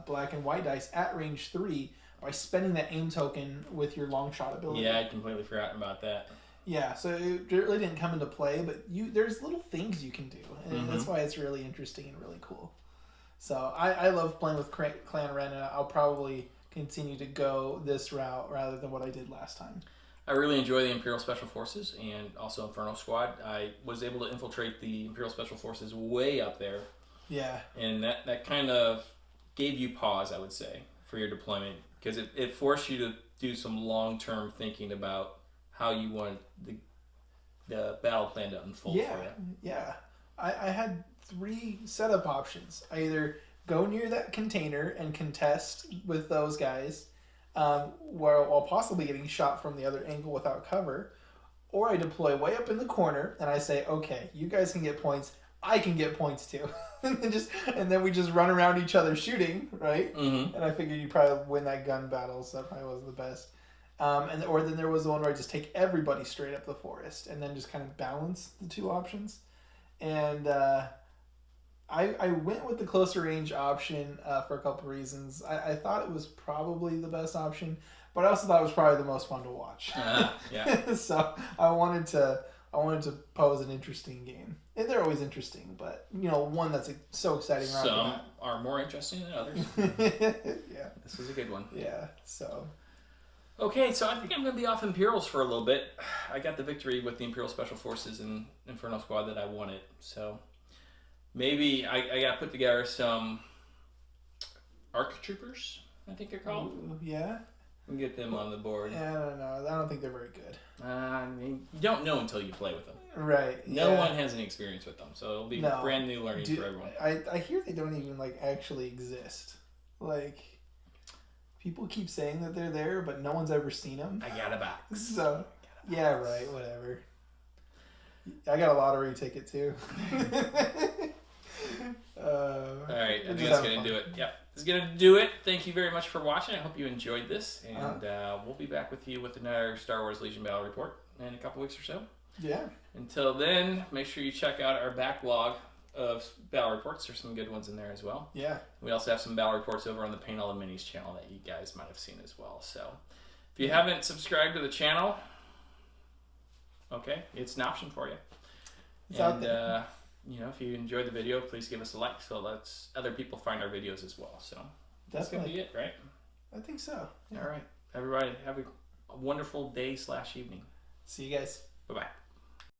black and white dice at range 3 by spending that aim token with your long shot ability. Yeah, I'd completely forgotten about that. Yeah, so it really didn't come into play, but there's little things you can do, and that's why it's really interesting and really cool. So I love playing with Clan Wren, and I'll probably continue to go this route rather than what I did last time. I really enjoy the Imperial Special Forces and also Inferno Squad. I was able to infiltrate the Imperial Special Forces way up there. Yeah. And that kind of gave you pause, I would say, for your deployment, because it forced you to do some long-term thinking about how you want the battle plan to unfold for you. Yeah. I had 3 setup options. I either go near that container and contest with those guys, while possibly getting shot from the other angle without cover, or I deploy way up in the corner and I say, okay, you guys can get points, I can get points too. and then we just run around each other shooting, right? Mm-hmm. And I figured you'd probably win that gun battle, so that probably wasn't the best. Or then there was the one where I just take everybody straight up the forest and then just kind of balance the 2 options. And I went with the closer range option for a couple reasons. I thought it was probably the best option, but I also thought it was probably the most fun to watch. Yeah. So I wanted to pose an interesting game. And they're always interesting, but one that's so exciting. Some are more interesting than others. Yeah. This was a good one. Yeah. So. Okay, so I think I'm going to be off Imperials for a little bit. I got the victory with the Imperial Special Forces and Inferno Squad that I wanted. So maybe I got to put together some ARC Troopers, I think they're called. Ooh, yeah. And get them on the board. Yeah, I don't know. I don't think they're very good. I mean, you don't know until you play with them. Right. No one has any experience with them, so it'll be No. brand new learning for everyone. I hear they don't even like actually exist. Like, people keep saying that they're there, but no one's ever seen them. I got a box. So, yeah, right, whatever. I got a lottery ticket too. All right, I think that's going to do it. Yep, that's going to do it. Thank you very much for watching. I hope you enjoyed this, and we'll be back with you with another Star Wars Legion Battle Report in a couple weeks or so. Yeah. Until then, make sure you check out our backlog of battle reports. There's some good ones in there as well. Yeah. We also have some battle reports over on the Paint All the Minis channel that you guys might have seen as well. So if you haven't subscribed to the channel, okay, it's an option for you. It's out there. You know, if you enjoyed the video, please give us a like so lets other people find our videos as well. So that's going to be it, right? I think so. Yeah. All right. Everybody, have a wonderful day/evening. See you guys. Bye-bye.